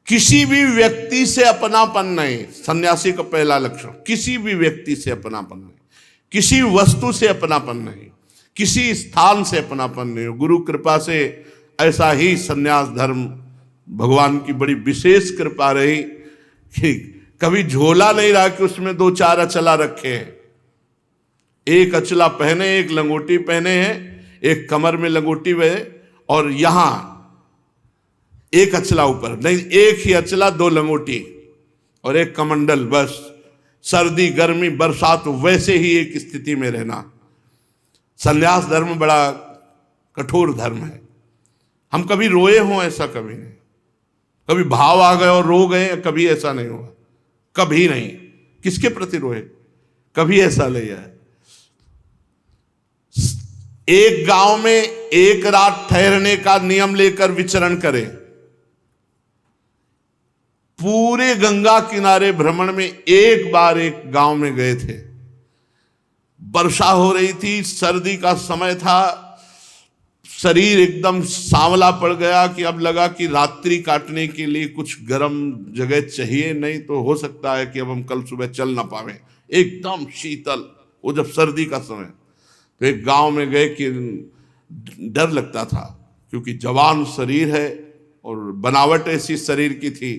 किसी भी व्यक्ति से अपनापन नहीं, सन्यासी का पहला लक्षण। किसी भी व्यक्ति से अपनापन नहीं, किसी वस्तु से अपनापन नहीं, किसी स्थान से अपनापन नहीं। गुरु कृपा से ऐसा ही सन्यास धर्म भगवान की बड़ी विशेष कृपा रही कि कभी झोला नहीं रहा कि उसमें 2-4 अचला रखे हैं। एक अचला पहने, एक लंगोटी पहने हैं, एक कमर में लंगोटी है और यहां एक अचला ऊपर नहीं, एक ही अचला, 2 लंगोटी और एक कमंडल। बस सर्दी गर्मी बरसात वैसे ही एक स्थिति में रहना। संन्यास धर्म बड़ा कठोर धर्म है। हम कभी रोए हों ऐसा कभी नहीं, कभी भाव आ गए और रो गए, कभी ऐसा नहीं हुआ, कभी नहीं। किसके प्रति रोए, कभी ऐसा नहीं है। एक गांव में एक रात ठहरने का नियम लेकर विचरण करें। पूरे गंगा किनारे भ्रमण में एक बार एक गांव में गए थे। वर्षा हो रही थी, सर्दी का समय था, शरीर एकदम सांवला पड़ गया कि अब लगा कि रात्रि काटने के लिए कुछ गर्म जगह चाहिए, नहीं तो हो सकता है कि अब हम कल सुबह चल ना पावे। एकदम शीतल, वो जब सर्दी का समय, तो एक गांव में गए कि डर लगता था क्योंकि जवान शरीर है और बनावट ऐसी शरीर की थी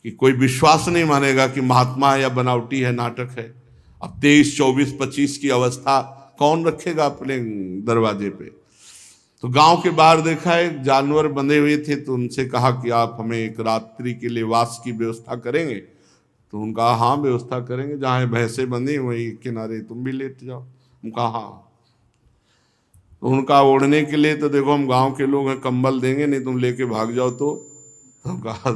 कि कोई विश्वास नहीं मानेगा कि महात्मा है या बनावटी है, नाटक है। अब 23, 24, 25 की अवस्था कौन रखेगा अपने दरवाजे पे। तो गांव के बाहर देखा है जानवर बंधे हुए थे, तो उनसे कहा कि आप हमें एक रात्रि के लिए वास की व्यवस्था करेंगे। तो उनका हाँ व्यवस्था करेंगे, जहाँ भैंसे बंधी वहीं किनारे तुम भी लेट जाओ। उनका हाँ। तो उनका ओढ़ने के लिए तो देखो हम गांव के लोग हैं, कंबल देंगे, नहीं तुम लेके भाग जाओ। तो हम कहा,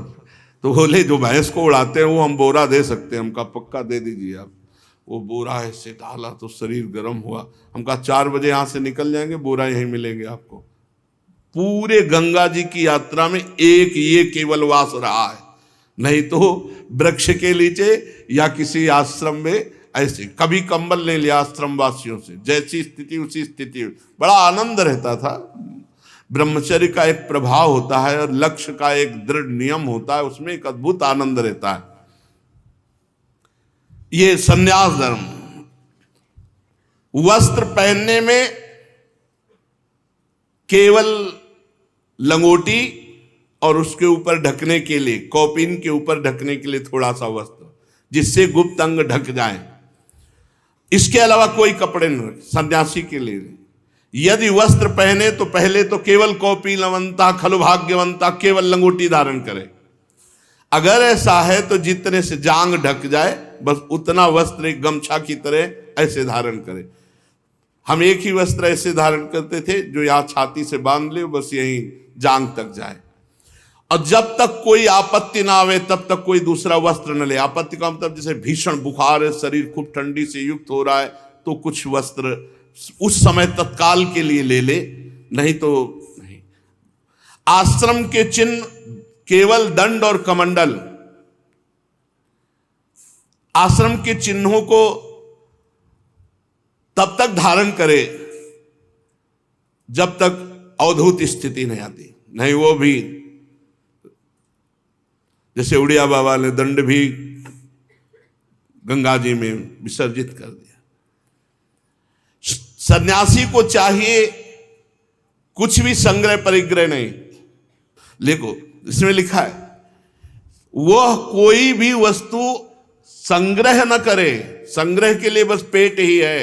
तो बोले जो भैंस को उड़ाते हैं वो हम बोरा दे सकते हैं। हमका पक्का दे दीजिए आप। वो बोरा ऐसे डाला तो शरीर गर्म हुआ। हम कहा 4 बजे यहाँ से निकल जाएंगे, बोरा यहीं मिलेंगे आपको। पूरे गंगा जी की यात्रा में एक ये केवल वास रहा है, नहीं तो वृक्ष के नीचे या किसी आश्रम में ऐसे कभी कंबल नहीं लिया आश्रम वासियों से। जैसी स्थिति उसी स्थिति, बड़ा आनंद रहता था। ब्रह्मचर्य का एक प्रभाव होता है और लक्ष्य का एक दृढ़ नियम होता है, उसमें एक अद्भुत आनंद रहता है। ये संन्यास धर्म। वस्त्र पहनने में केवल लंगोटी और उसके ऊपर ढकने के लिए, कौपीन के ऊपर ढकने के लिए थोड़ा सा वस्त्र जिससे गुप्त अंग ढक जाए। इसके अलावा कोई कपड़े नहीं सन्यासी के लिए। यदि वस्त्र पहने तो पहले तो केवल कौपीनवंता, खलु भाग्यवंता, केवल लंगोटी धारण करे। अगर ऐसा है तो जितने से जांग ढक जाए बस उतना वस्त्र एक गमछा की तरह ऐसे धारण करे। हम एक ही वस्त्र ऐसे धारण करते थे जो यहां छाती से बांध ले, बस यहीं जांग तक जाए। और जब तक कोई आपत्ति ना आवे तब तक कोई दूसरा वस्त्र न ले। आपत्ति का मतलब जैसे भीषण बुखार है, शरीर खूब ठंडी से युक्त हो रहा है, तो कुछ वस्त्र उस समय तत्काल के लिए ले ले, नहीं तो नहीं। आश्रम के चिन्ह केवल दंड और कमंडल। आश्रम के चिन्हों को तब तक धारण करे जब तक अवधूत स्थिति नहीं आती, नहीं वो भी जैसे उड़िया बाबा ने दंड भी गंगा जी में विसर्जित कर दिया। सन्यासी को चाहिए कुछ भी संग्रह परिग्रह नहीं। देखो इसमें लिखा है वह कोई भी वस्तु संग्रह न करे। संग्रह के लिए बस पेट ही है,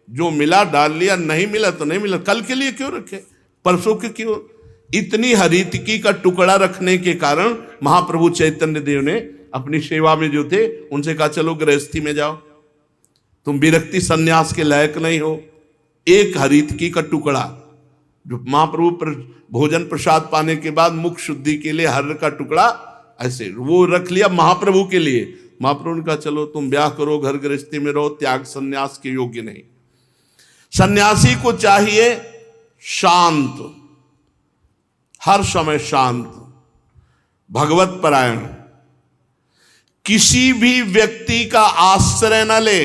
जो मिला डाल लिया, नहीं मिला तो नहीं मिला, कल के लिए क्यों रखे, परसों के क्यों। इतनी हरितकी का टुकड़ा रखने के कारण महाप्रभु चैतन्य देव ने अपनी सेवा में जो थे उनसे कहा चलो गृहस्थी में जाओ, तुम विरक्ति सन्यास के लायक नहीं हो। एक हरितकी का टुकड़ा जो महाप्रभु भोजन प्रसाद पाने के बाद मुख शुद्धि के लिए हर का टुकड़ा ऐसे वो रख लिया महाप्रभु के लिए। महाप्रभु ने कहा चलो तुम ब्याह करो, घर गृहस्थी में रहो, त्याग सन्यास के योग्य नहीं। सन्यासी को चाहिए शांत, हर समय शांत, भगवत परायण, किसी भी व्यक्ति का आश्रय न ले।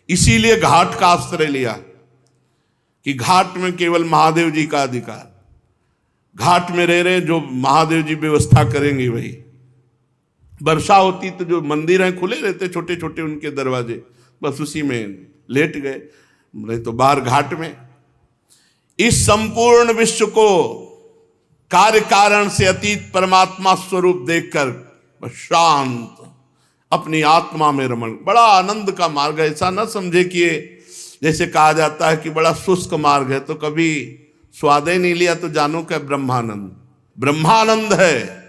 इसीलिए घाट का आश्रय लिया कि घाट में केवल महादेव जी का अधिकार, घाट में रह रहे जो महादेव जी व्यवस्था करेंगे वही। वर्षा होती तो जो मंदिर हैं खुले रहते छोटे छोटे उनके दरवाजे, बस उसी में लेट गए, नहीं तो बाहर घाट में। इस संपूर्ण विश्व को कार्य कारण से अतीत परमात्मा स्वरूप देखकर बस शांत अपनी आत्मा में रमण, बड़ा आनंद का मार्ग है। ऐसा न समझे कि ये जैसे कहा जाता है कि बड़ा शुष्क मार्ग है, तो कभी स्वाद ही नहीं लिया तो जानो क्या ब्रह्मानंद। ब्रह्मानंद है,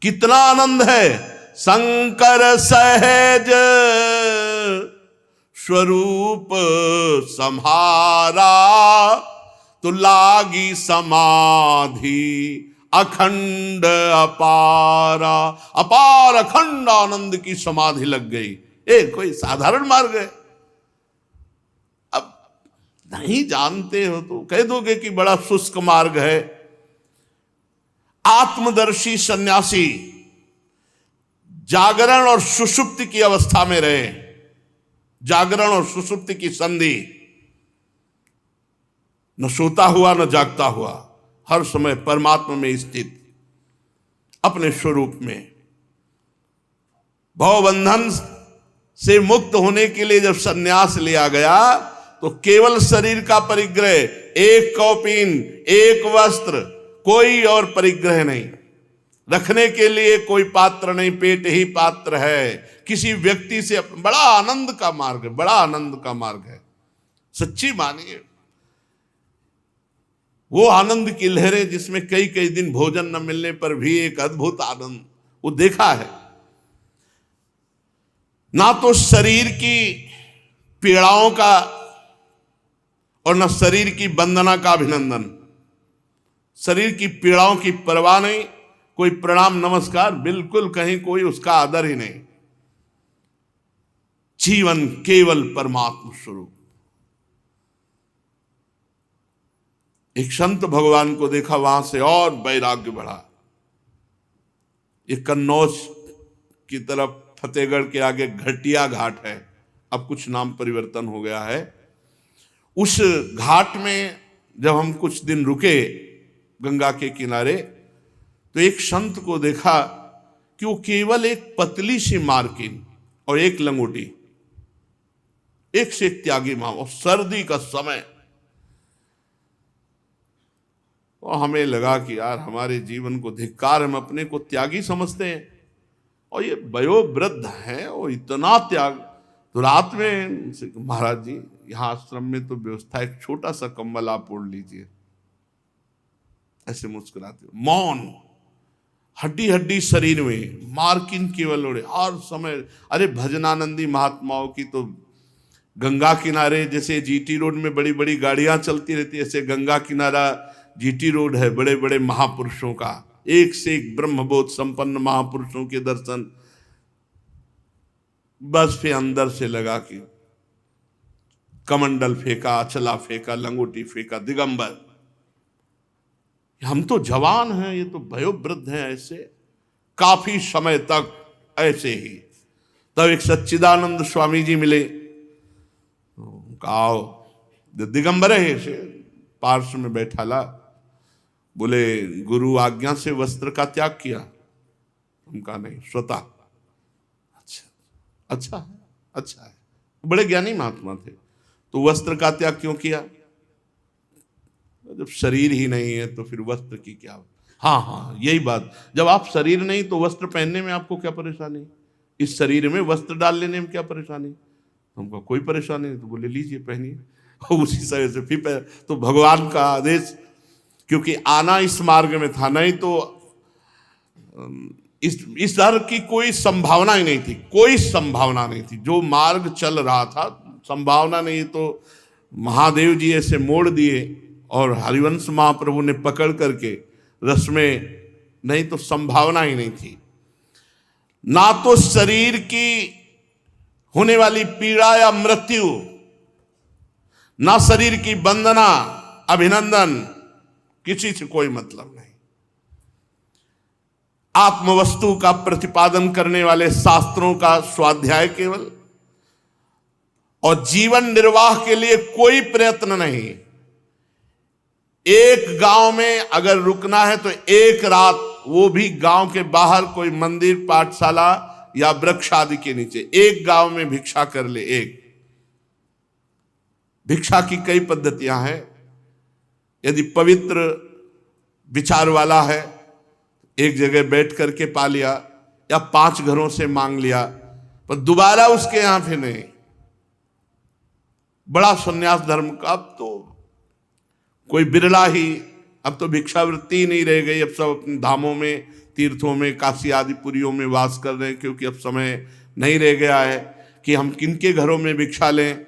कितना आनंद है। शंकर सहज स्वरूप सम्हारा, तो लागी समाधि अखंड अपारा। अपार अखंड आनंद की समाधि लग गई। कोई साधारण मार्ग है। अब नहीं जानते हो तो कह दोगे कि बड़ा शुष्क मार्ग है। आत्मदर्शी सन्यासी जागरण और सुषुप्ति की अवस्था में रहे, जागरण और सुषुप्ति की संधि, न सोता हुआ न जागता हुआ, हर समय परमात्मा में स्थित अपने स्वरूप में। भवबंधन से मुक्त होने के लिए जब सन्यास लिया गया तो केवल शरीर का परिग्रह, एक कौपीन, एक वस्त्र, कोई और परिग्रह नहीं, रखने के लिए कोई पात्र नहीं, पेट ही पात्र है। किसी व्यक्ति से बड़ा आनंद का मार्ग है, बड़ा आनंद का मार्ग है। सच्ची मानिए वो आनंद की लहरें जिसमें कई कई दिन भोजन न मिलने पर भी एक अद्भुत आनंद वो देखा है। ना तो शरीर की पीड़ाओं का और न शरीर की वंदना का अभिनंदन, शरीर की पीड़ाओं की परवाह नहीं, कोई प्रणाम नमस्कार बिल्कुल, कहीं कोई उसका आदर ही नहीं। जीवन केवल परमात्मा स्वरूप। एक संत भगवान को देखा, वहां से और वैराग्य बढ़ा। एक कन्नौज की तरफ फतेहगढ़ के आगे घटिया घाट है, अब कुछ नाम परिवर्तन हो गया है। उस घाट में जब हम कुछ दिन रुके गंगा के किनारे, तो एक संत को देखा कि वो केवल एक पतली सी मार्किन और एक लंगोटी, एक से एक त्यागी मां, और सर्दी का समय। और हमें लगा कि यार हमारे जीवन को धिक्कार, हम अपने को त्यागी समझते हैं और ये वयोवृद्ध हैं और इतना त्याग। तो रात में महाराज जी यहाँ आश्रम में तो व्यवस्था, एक छोटा सा कंबल आप ओढ़ लीजिए, ऐसे मुस्कुराते, मौन, हड्डी हड्डी शरीर में, मार्किन केवल ओढ़े हर समय। अरे भजनानंदी महात्माओं की तो गंगा किनारे जैसे जीटी रोड में बड़ी बड़ी गाड़ियां चलती रहती है, ऐसे गंगा किनारा जीटी रोड है बड़े बड़े महापुरुषों का, एक से एक ब्रह्मबोध संपन्न महापुरुषों के दर्शन। बस फिर अंदर से लगा कि कमंडल फेंका, अचला फेंका, लंगोटी फेंका, दिगंबर। हम तो जवान हैं, ये तो वयोवृद्ध हैं। ऐसे काफी समय तक ऐसे ही। तब एक सच्चिदानंद स्वामी जी मिले, आओ, दिगंबर है, ऐसे पार्श्व में बैठा ला। बोले गुरु आज्ञा से वस्त्र का त्याग किया। हम कहा नहीं, स्वतः। अच्छा, अच्छा है, अच्छा है। बड़े ज्ञानी महात्मा थे। तो वस्त्र का त्याग क्यों किया? जब शरीर ही नहीं है तो फिर वस्त्र की क्या? हाँ हाँ, यही बात। जब आप शरीर नहीं तो वस्त्र पहनने में आपको क्या परेशानी? इस शरीर में वस्त्र डाल लेने में क्या परेशानी? हमको कोई परेशानी नहीं। तो बोले लीजिए पहनिए। उसी तरह से फिर तो भगवान का आदेश, क्योंकि आना इस मार्ग में था, नहीं तो इस डर की कोई संभावना ही नहीं थी, कोई संभावना नहीं थी। जो मार्ग चल रहा था संभावना नहीं, तो महादेव जी ऐसे मोड़ दिए और हरिवंश महाप्रभु ने पकड़ करके रस में, नहीं तो संभावना ही नहीं थी। ना तो शरीर की होने वाली पीड़ा या मृत्यु, ना शरीर की वंदना अभिनंदन, किसी से कोई मतलब नहीं। आत्मवस्तु का प्रतिपादन करने वाले शास्त्रों का स्वाध्याय केवल, और जीवन निर्वाह के लिए कोई प्रयत्न नहीं। एक गांव में अगर रुकना है तो एक रात, वो भी गांव के बाहर कोई मंदिर, पाठशाला या वृक्ष आदि के नीचे, एक गांव में भिक्षा कर ले। एक भिक्षा की कई पद्धतियां हैं। यदि पवित्र विचार वाला है, एक जगह बैठ करके पा लिया, या 5 घरों से मांग लिया, पर दोबारा उसके यहां फिर नहीं। बड़ा संन्यास धर्म का अब तो कोई बिरला ही, अब तो भिक्षावृत्ति ही नहीं रह गई। अब सब अपने धामों में, तीर्थों में, काशी आदि पुरियों में वास कर रहे हैं, क्योंकि अब समय नहीं रह गया है कि हम किनके घरों में भिक्षा लें।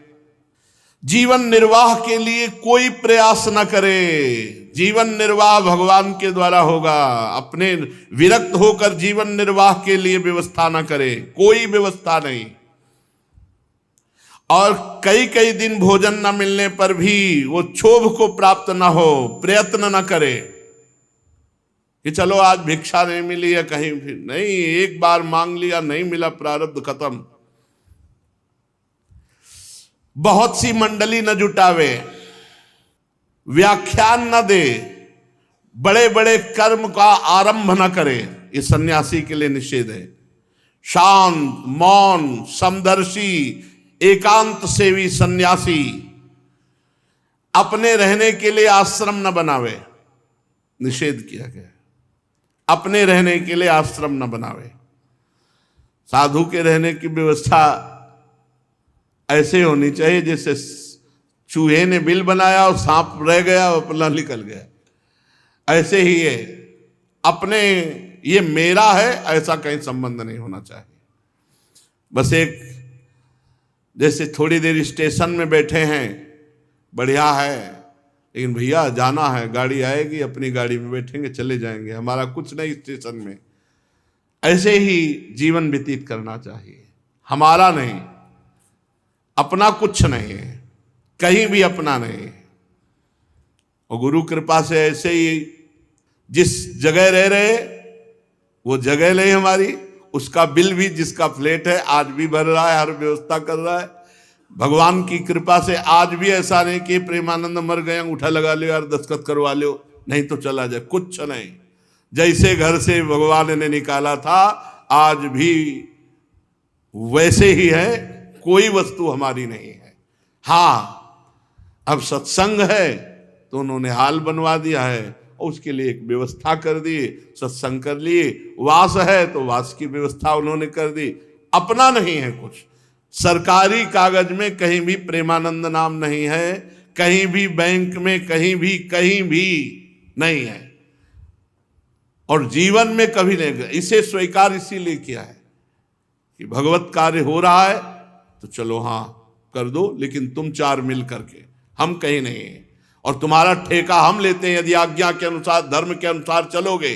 जीवन निर्वाह के लिए कोई प्रयास न करे। जीवन निर्वाह भगवान के द्वारा होगा। अपने विरक्त होकर जीवन निर्वाह के लिए व्यवस्था न करे, कोई व्यवस्था नहीं। और कई कई दिन भोजन न मिलने पर भी वो क्षोभ को प्राप्त न हो, प्रयत्न न करे कि चलो आज भिक्षा नहीं मिली है कहीं भी नहीं, एक बार मांग लिया, नहीं मिला, प्रारब्ध खत्म। बहुत सी मंडली न जुटावे, व्याख्यान न दे, बड़े बड़े कर्म का आरंभ न करे, ये सन्यासी के लिए निषेध है। शांत, मौन, समदर्शी, एकांत सेवी सन्यासी अपने रहने के लिए आश्रम न बनावे, निषेध किया गया। अपने रहने के लिए आश्रम न बनावे। साधु के रहने की व्यवस्था ऐसे होनी चाहिए जैसे चूहे ने बिल बनाया और सांप रह गया और अपना निकल गया। ऐसे ही है, अपने ये मेरा है ऐसा कहीं संबंध नहीं होना चाहिए। बस एक जैसे थोड़ी देर स्टेशन में बैठे हैं, बढ़िया है, लेकिन भैया जाना है, गाड़ी आएगी, अपनी गाड़ी में बैठेंगे, चले जाएंगे, हमारा कुछ नहीं स्टेशन में। ऐसे ही जीवन व्यतीत करना चाहिए। हमारा नहीं, अपना कुछ नहीं है, कहीं भी अपना नहीं है। और गुरु कृपा से ऐसे ही जिस जगह रह रहे वो जगह नहीं हमारी, उसका बिल भी जिसका फ्लैट है आज भी भर रहा है, हर व्यवस्था कर रहा है। भगवान की कृपा से आज भी ऐसा नहीं कि प्रेमानंद मर गए, अंगूठा लगा लो यार, दस्तखत करवा लो, नहीं तो चला जाए, कुछ नहीं। जैसे घर से भगवान ने निकाला था आज भी वैसे ही है, कोई वस्तु हमारी नहीं है। हाँ, अब सत्संग है तो उन्होंने हाल बनवा दिया है और उसके लिए एक व्यवस्था कर दी, सत्संग कर लिए। वास है तो वास की व्यवस्था उन्होंने कर दी। अपना नहीं है कुछ। सरकारी कागज में कहीं भी प्रेमानंद नाम नहीं है, कहीं भी बैंक में कहीं भी नहीं है, और जीवन में कभी नहीं। इसे स्वीकार इसीलिए किया है कि भगवत कार्य हो रहा है तो चलो हाँ कर दो, लेकिन तुम 4 मिल करके, हम कहीं नहीं है। और तुम्हारा ठेका हम लेते हैं। यदि आज्ञा के अनुसार, धर्म के अनुसार चलोगे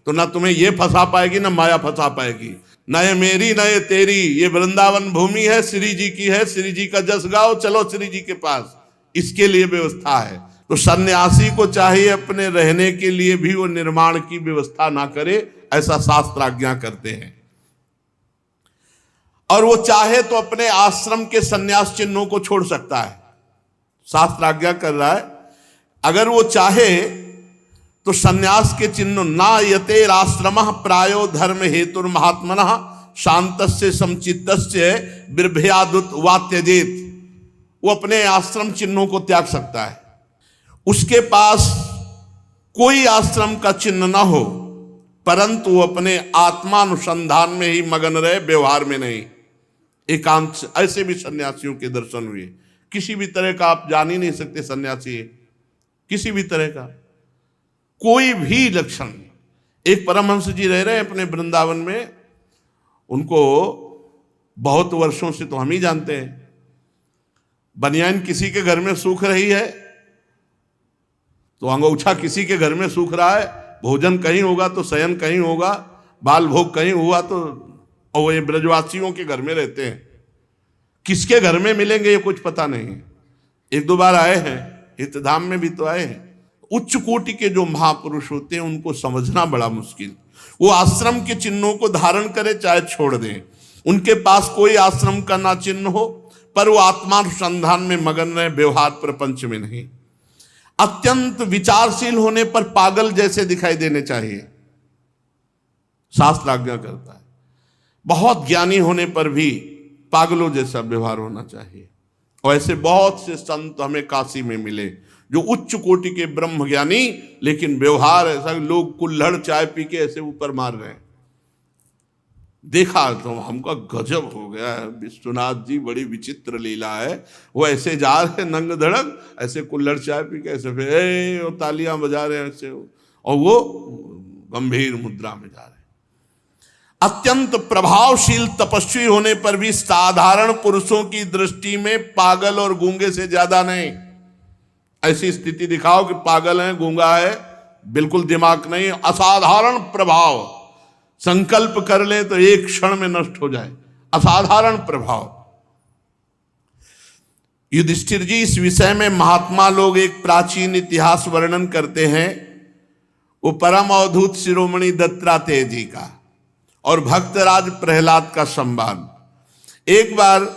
तो ना तुम्हें ये फंसा पाएगी, ना माया फंसा पाएगी। न ये मेरी न ये तेरी, ये वृंदावन भूमि है, श्री जी की है, श्री जी का जस गाओ, चलो श्री जी के पास, इसके लिए व्यवस्था है। तो सन्यासी को चाहिए अपने रहने के लिए भी वो निर्माण की व्यवस्था ना करे, ऐसा शास्त्र आज्ञा करते हैं। और वो चाहे तो अपने आश्रम के सन्यास चिन्हों को छोड़ सकता है, शास्त्र आज्ञा कर रहा है। अगर वो चाहे तो सन्यास के चिन्ह ना यतेराश्रम प्रायो धर्म हेतुर महात्मन शांतस्य समचित्तस्य बिर्भयादुत वा त्यजेत। वो अपने आश्रम चिन्हों को त्याग सकता है। उसके पास कोई आश्रम का चिन्ह ना हो, परंतु वो अपने आत्मानुसंधान में ही मगन रहे, व्यवहार में नहीं। एकांत, ऐसे भी सन्यासियों के दर्शन हुए। किसी भी तरह का आप जान ही नहीं सकते सन्यासी है, किसी भी तरह का कोई भी लक्षण। एक परमहंस जी रह रहे हैं अपने वृंदावन में, उनको बहुत वर्षों से तो हम ही जानते हैं। बनियान किसी के घर में सूख रही है तो अंगोछा किसी के घर में सूख रहा है, भोजन कहीं होगा तो शयन कहीं होगा, बाल भोग कहीं हुआ तो, और ये ब्रजवासियों के घर में रहते हैं, किसके घर में मिलेंगे ये कुछ पता नहीं। एक दो बार आए हैं, हितधाम में भी तो आए हैं। उच्च कोटि के जो महापुरुष होते हैं उनको समझना बड़ा मुश्किल। वो आश्रम के चिन्हों को धारण करे चाहे छोड़ दें, उनके पास कोई आश्रम का ना चिन्ह हो, पर वो आत्मानुसंधान में मगन रहे, व्यवहार प्रपंच में नहीं। अत्यंत विचारशील होने पर पागल जैसे दिखाई देने चाहिए, शास्त्र आज्ञा करता है। बहुत ज्ञानी होने पर भी पागलों जैसा व्यवहार होना चाहिए। और ऐसे बहुत से संत हमें काशी में मिले जो उच्च कोटि के ब्रह्म ज्ञानी, लेकिन व्यवहार ऐसा, लोग कुल्हड़ चाय पी के ऐसे ऊपर मार रहे हैं। देखा तो हमका गजब हो गया है, विश्वनाथ जी बड़ी विचित्र लीला है। वो ऐसे जा रहे नंग धड़क, ऐसे कुल्हड़ चाय पी के ऐसे फिर तालियां बजा रहे हैं ऐसे, और वो गंभीर मुद्रा में जा रहे हैं। अत्यंत प्रभावशील तपस्वी होने पर भी साधारण पुरुषों की दृष्टि में पागल और गूंगे से ज्यादा नहीं। ऐसी स्थिति दिखाओ कि पागल है, गूंगा है, बिल्कुल दिमाग नहीं, असाधारण प्रभाव, संकल्प कर ले तो एक क्षण में नष्ट हो जाए, असाधारण प्रभाव। युधिष्ठिर जी, इस विषय में महात्मा लोग एक प्राचीन इतिहास वर्णन करते हैं, वो परम अवधूत शिरोमणि दत्तात्रेय जी का और भक्तराज प्रहलाद का संवाद। एक बार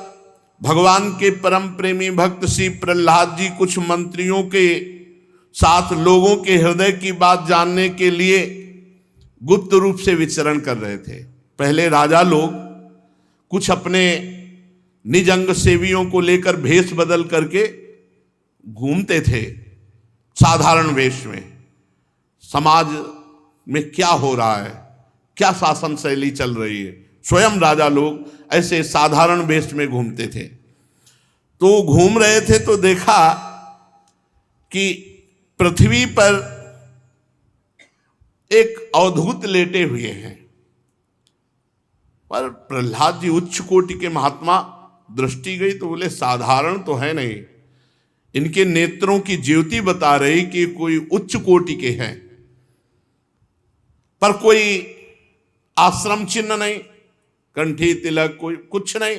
भगवान के परम प्रेमी भक्त श्री प्रहलाद जी कुछ मंत्रियों के साथ लोगों के हृदय की बात जानने के लिए गुप्त रूप से विचरण कर रहे थे। पहले राजा लोग कुछ अपने निज अंग सेवियों को लेकर भेष बदल करके घूमते थे साधारण वेश में। समाज में क्या हो रहा है, क्या शासन शैली चल रही है, स्वयं राजा लोग ऐसे साधारण वेश में घूमते थे। तो घूम रहे थे तो देखा कि पृथ्वी पर एक अवधूत लेटे हुए हैं। पर प्रहलाद जी उच्च कोटि के महात्मा, दृष्टि गई तो बोले साधारण तो है नहीं, इनके नेत्रों की ज्योति बता रही कि कोई उच्च कोटि के हैं। पर कोई आश्रम चिन्ह नहीं, कंठी तिलक कोई कुछ नहीं,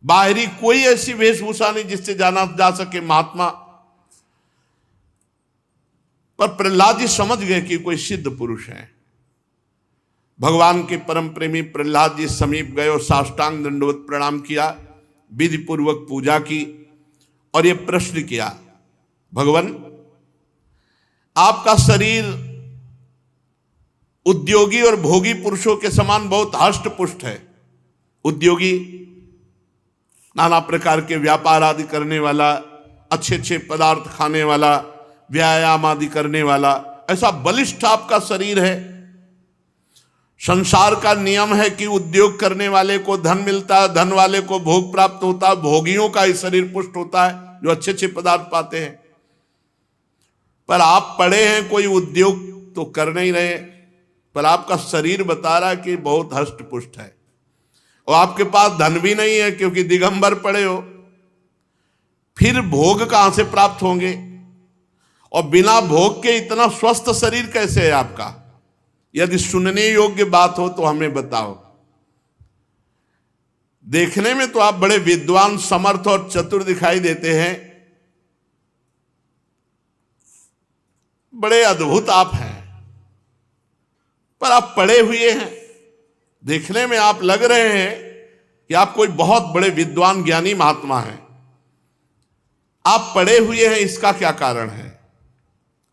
बाहरी कोई ऐसी वेशभूषा नहीं जिससे जाना जा सके महात्मा। पर प्रहलाद जी समझ गए कि कोई सिद्ध पुरुष है। भगवान के परम प्रेमी प्रहलाद जी समीप गए और साष्टांग दंडवत प्रणाम किया, विधि पूर्वक पूजा की और यह प्रश्न किया, भगवान आपका शरीर उद्योगी और भोगी पुरुषों के समान बहुत हष्ट पुष्ट है। उद्योगी नाना प्रकार के व्यापार आदि करने वाला, अच्छे अच्छे पदार्थ खाने वाला, व्यायाम आदि करने वाला, ऐसा बलिष्ठ आपका शरीर है। संसार का नियम है कि उद्योग करने वाले को धन मिलता है, धन वाले को भोग प्राप्त होता है, भोगियों का ही शरीर पुष्ट होता है जो अच्छे अच्छे पदार्थ पाते हैं। पर आप पढ़े हैं, कोई उद्योग तो कर नहीं रहे, पर आपका शरीर बता रहा है कि बहुत हष्ट पुष्ट है। और आपके पास धन भी नहीं है क्योंकि दिगंबर पड़े हो, फिर भोग कहां से प्राप्त होंगे? और बिना भोग के इतना स्वस्थ शरीर कैसे है आपका? यदि सुनने योग्य बात हो तो हमें बताओ। देखने में तो आप बड़े विद्वान, समर्थ और चतुर दिखाई देते हैं, बड़े अद्भुत आप हैं, पर आप पढ़े हुए हैं। देखने में आप लग रहे हैं कि आप कोई बहुत बड़े विद्वान ज्ञानी महात्मा हैं। आप पढ़े हुए हैं, इसका क्या कारण है?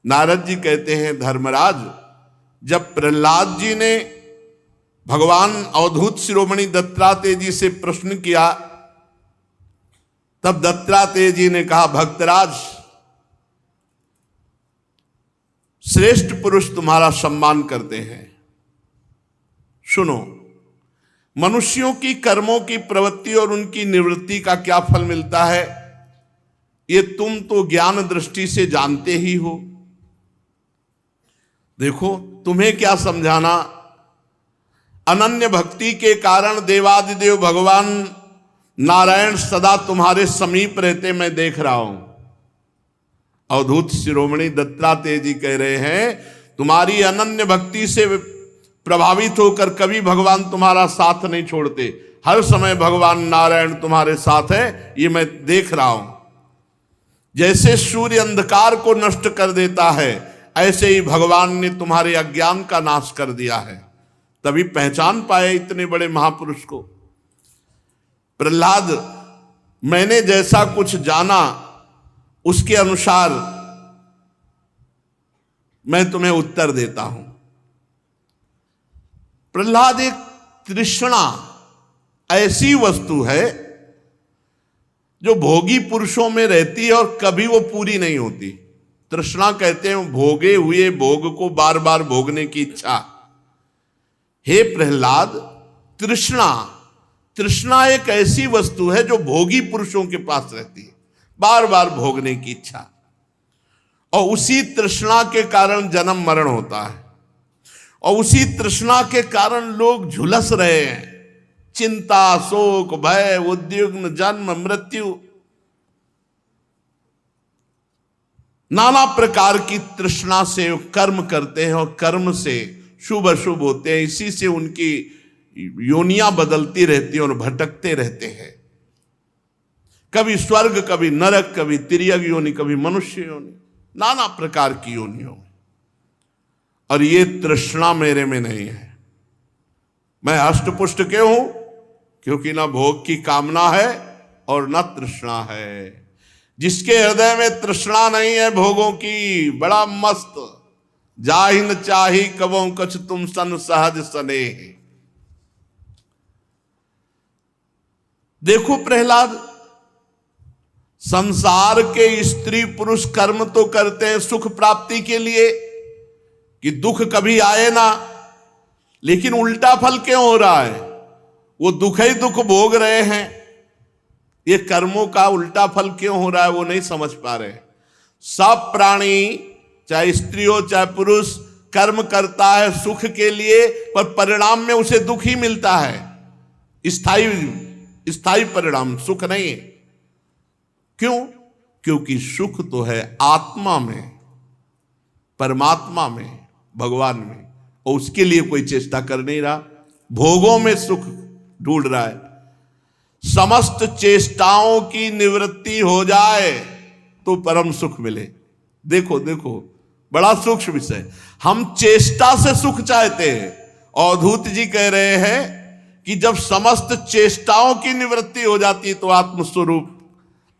नारद जी कहते हैं, धर्मराज, जब प्रहलाद जी ने भगवान अवधूत शिरोमणि दत्तात्रेय जी से प्रश्न किया, तब दत्तात्रेय जी ने कहा, भक्तराज, श्रेष्ठ पुरुष तुम्हारा सम्मान करते हैं। सुनो, मनुष्यों की कर्मों की प्रवृत्ति और उनकी निवृत्ति का क्या फल मिलता है, ये तुम तो ज्ञान दृष्टि से जानते ही हो। देखो, तुम्हें क्या समझाना, अनन्य भक्ति के कारण देवादिदेव भगवान नारायण सदा तुम्हारे समीप रहते मैं देख रहा हूं। अवधूत शिरोमणि दत्तात्रेय जी कह रहे हैं, तुम्हारी अनन्य भक्ति से प्रभावित होकर कभी भगवान तुम्हारा साथ नहीं छोड़ते, हर समय भगवान नारायण तुम्हारे साथ है, ये मैं देख रहा हूं। जैसे सूर्य अंधकार को नष्ट कर देता है, ऐसे ही भगवान ने तुम्हारे अज्ञान का नाश कर दिया है, तभी पहचान पाए इतने बड़े महापुरुष को। प्रहलाद, मैंने जैसा कुछ जाना उसके अनुसार मैं तुम्हें उत्तर देता हूं। प्रहलाद, एक तृष्णा ऐसी वस्तु है जो भोगी पुरुषों में रहती है और कभी वो पूरी नहीं होती। तृष्णा कहते हैं भोगे हुए भोग को बार बार भोगने की इच्छा। हे प्रहलाद, तृष्णा एक ऐसी वस्तु है जो भोगी पुरुषों के पास रहती है, बार बार भोगने की इच्छा, और उसी तृष्णा के कारण जन्म मरण होता है, और उसी तृष्णा के कारण लोग झुलस रहे हैं। चिंता, शोक, भय, उद्विग्न, जन्म, मृत्यु, नाना प्रकार की तृष्णा से कर्म करते हैं और कर्म से शुभ अशुभ होते हैं। इसी से उनकी योनियां बदलती रहती हैं और भटकते रहते हैं, कभी स्वर्ग, कभी नरक, कभी तिर्यक योनि, कभी मनुष्य योनि, नाना प्रकार की योनियों। और ये तृष्णा मेरे में नहीं है। मैं अष्टपुष्ट क्यों हूं? क्योंकि ना भोग की कामना है और न तृष्णा है। जिसके हृदय में तृष्णा नहीं है भोगों की, बड़ा मस्त, जाहिन चाही कबों कछ तुम सन सहज स्नेह। देखो प्रहलाद, संसार के स्त्री पुरुष कर्म तो करते हैं सुख प्राप्ति के लिए कि दुख कभी आए ना, लेकिन उल्टा फल क्यों हो रहा है? वो दुख ही दुख भोग रहे हैं। ये कर्मों का उल्टा फल क्यों हो रहा है वो नहीं समझ पा रहे। सब प्राणी, चाहे स्त्री हो चाहे पुरुष, कर्म करता है सुख के लिए, पर परिणाम में उसे दुख ही मिलता है। स्थायी परिणाम सुख नहीं है। क्यों? क्योंकि सुख तो है आत्मा में, परमात्मा में, भगवान में, और उसके लिए कोई चेष्टा कर नहीं रहा, भोगों में सुख ढूंढ रहा है। समस्त चेष्टाओं की निवृत्ति हो जाए तो परम सुख मिले। देखो देखो, बड़ा सूक्ष्म विषय। हम चेष्टा से सुख चाहते हैं। अवधूत जी कह रहे हैं कि जब समस्त चेष्टाओं की निवृत्ति हो जाती है तो आत्मस्वरूप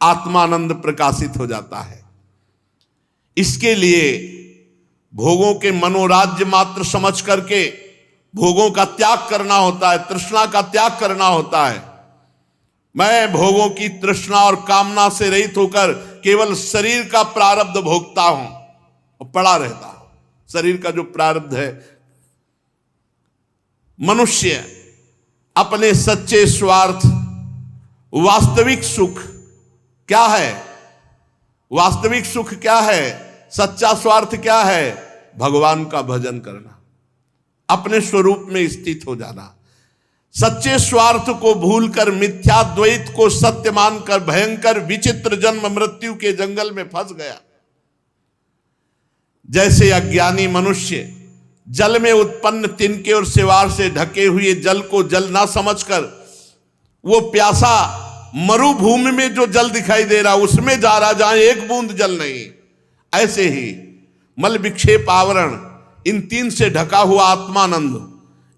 आत्मानंद प्रकाशित हो जाता है। इसके लिए भोगों के मनोराज्य मात्र समझ करके भोगों का त्याग करना होता है, तृष्णा का त्याग करना होता है। मैं भोगों की तृष्णा और कामना से रहित होकर केवल शरीर का प्रारब्ध भोगता हूं और पड़ा रहता हूं। शरीर का जो प्रारब्ध है, मनुष्य अपने सच्चे स्वार्थ, वास्तविक सुख क्या है? वास्तविक सुख क्या है? सच्चा स्वार्थ क्या है? भगवान का भजन करना, अपने स्वरूप में स्थित हो जाना। सच्चे स्वार्थ को भूलकर मिथ्या द्वैत को सत्य मानकर भयंकर विचित्र जन्म मृत्यु के जंगल में फंस गया। जैसे अज्ञानी मनुष्य जल में उत्पन्न तिनके और सिवार से ढके हुए जल को जल ना समझकर वो प्यासा मरुभूमि में जो जल दिखाई दे रहा उसमें जा रहा, जहां एक बूंद जल नहीं। ऐसे ही मल विक्षेप आवरण, इन तीन से ढका हुआ आत्मानंद,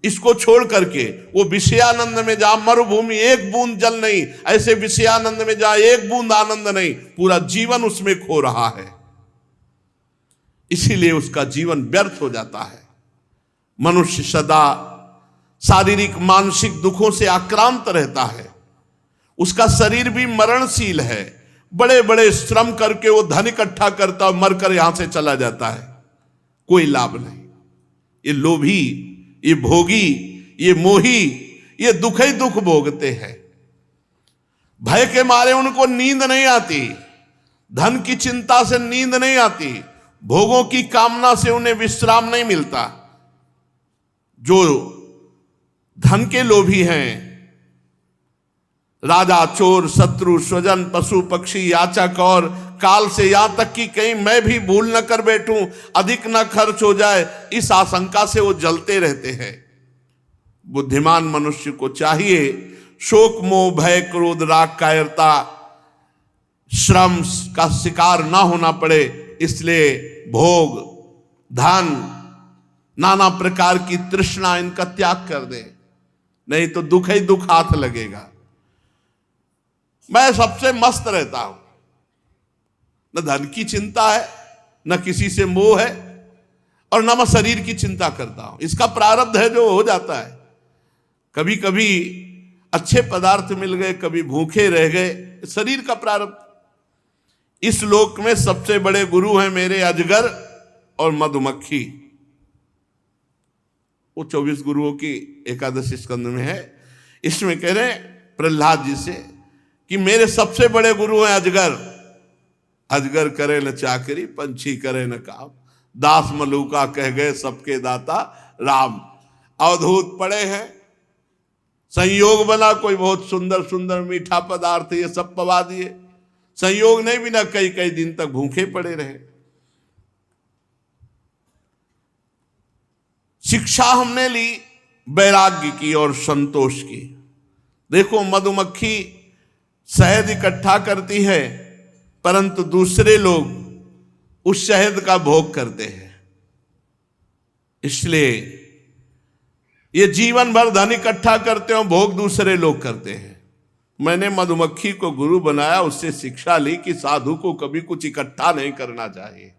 इसको छोड़ करके वो विषयानंद में जहां मरुभूमि एक बूंद जल नहीं, ऐसे विषयानंद में जहां एक बूंद आनंद नहीं, पूरा जीवन उसमें खो रहा है। इसीलिए उसका जीवन व्यर्थ हो जाता है। मनुष्य सदा शारीरिक मानसिक दुखों से आक्रांत रहता है, उसका शरीर भी मरणशील है। बड़े बड़े श्रम करके वो धन इकट्ठा करता और मरकर यहां से चला जाता है, कोई लाभ नहीं। ये लोभी, ये भोगी, ये मोही, ये दुख ही दुख भोगते हैं। भय के मारे उनको नींद नहीं आती, धन की चिंता से नींद नहीं आती, भोगों की कामना से उन्हें विश्राम नहीं मिलता। जो धन के लोभी हैं, राजा, चोर, शत्रु, स्वजन, पशु पक्षी, याचक और काल से, यहां तक कि कहीं मैं भी भूल न कर बैठूं, अधिक न खर्च हो जाए, इस आशंका से वो जलते रहते हैं। बुद्धिमान मनुष्य को चाहिए शोक मोह भय क्रोध राग कायरता श्रम का शिकार ना होना पड़े, इसलिए भोग धन नाना प्रकार की तृष्णा इनका त्याग कर दे, नहीं तो दुख ही दुख हाथ लगेगा। मैं सबसे मस्त रहता हूं, न धन की चिंता है, न किसी से मोह है, और न मैं शरीर की चिंता करता हूं। इसका प्रारब्ध है जो हो जाता है। कभी कभी अच्छे पदार्थ मिल गए, कभी भूखे रह गए, शरीर का प्रारब्ध। इस लोक में सबसे बड़े गुरु हैं मेरे अजगर और मधुमक्खी। वो 24 गुरुओं की एकादश स्कंद में है। इसमें कह रहे प्रहलाद जी से कि मेरे सबसे बड़े गुरु हैं अजगर। अजगर करे न चाकरी, पंछी करे न काम, दास मलूका कह गए सबके दाता राम। अवधूत पड़े हैं, संयोग बना कोई बहुत सुंदर सुंदर मीठा पदार्थ, ये सब पवा दिए। संयोग नहीं बिना कई कई दिन तक भूखे पड़े रहे। शिक्षा हमने ली वैराग्य की और संतोष की। देखो मधुमक्खी शहद इकट्ठा करती है, परंतु दूसरे लोग उस शहद का भोग करते हैं। इसलिए ये जीवन भर धन इकट्ठा करते हो, भोग दूसरे लोग करते हैं। मैंने मधुमक्खी को गुरु बनाया, उससे शिक्षा ली कि साधु को कभी कुछ इकट्ठा नहीं करना चाहिए,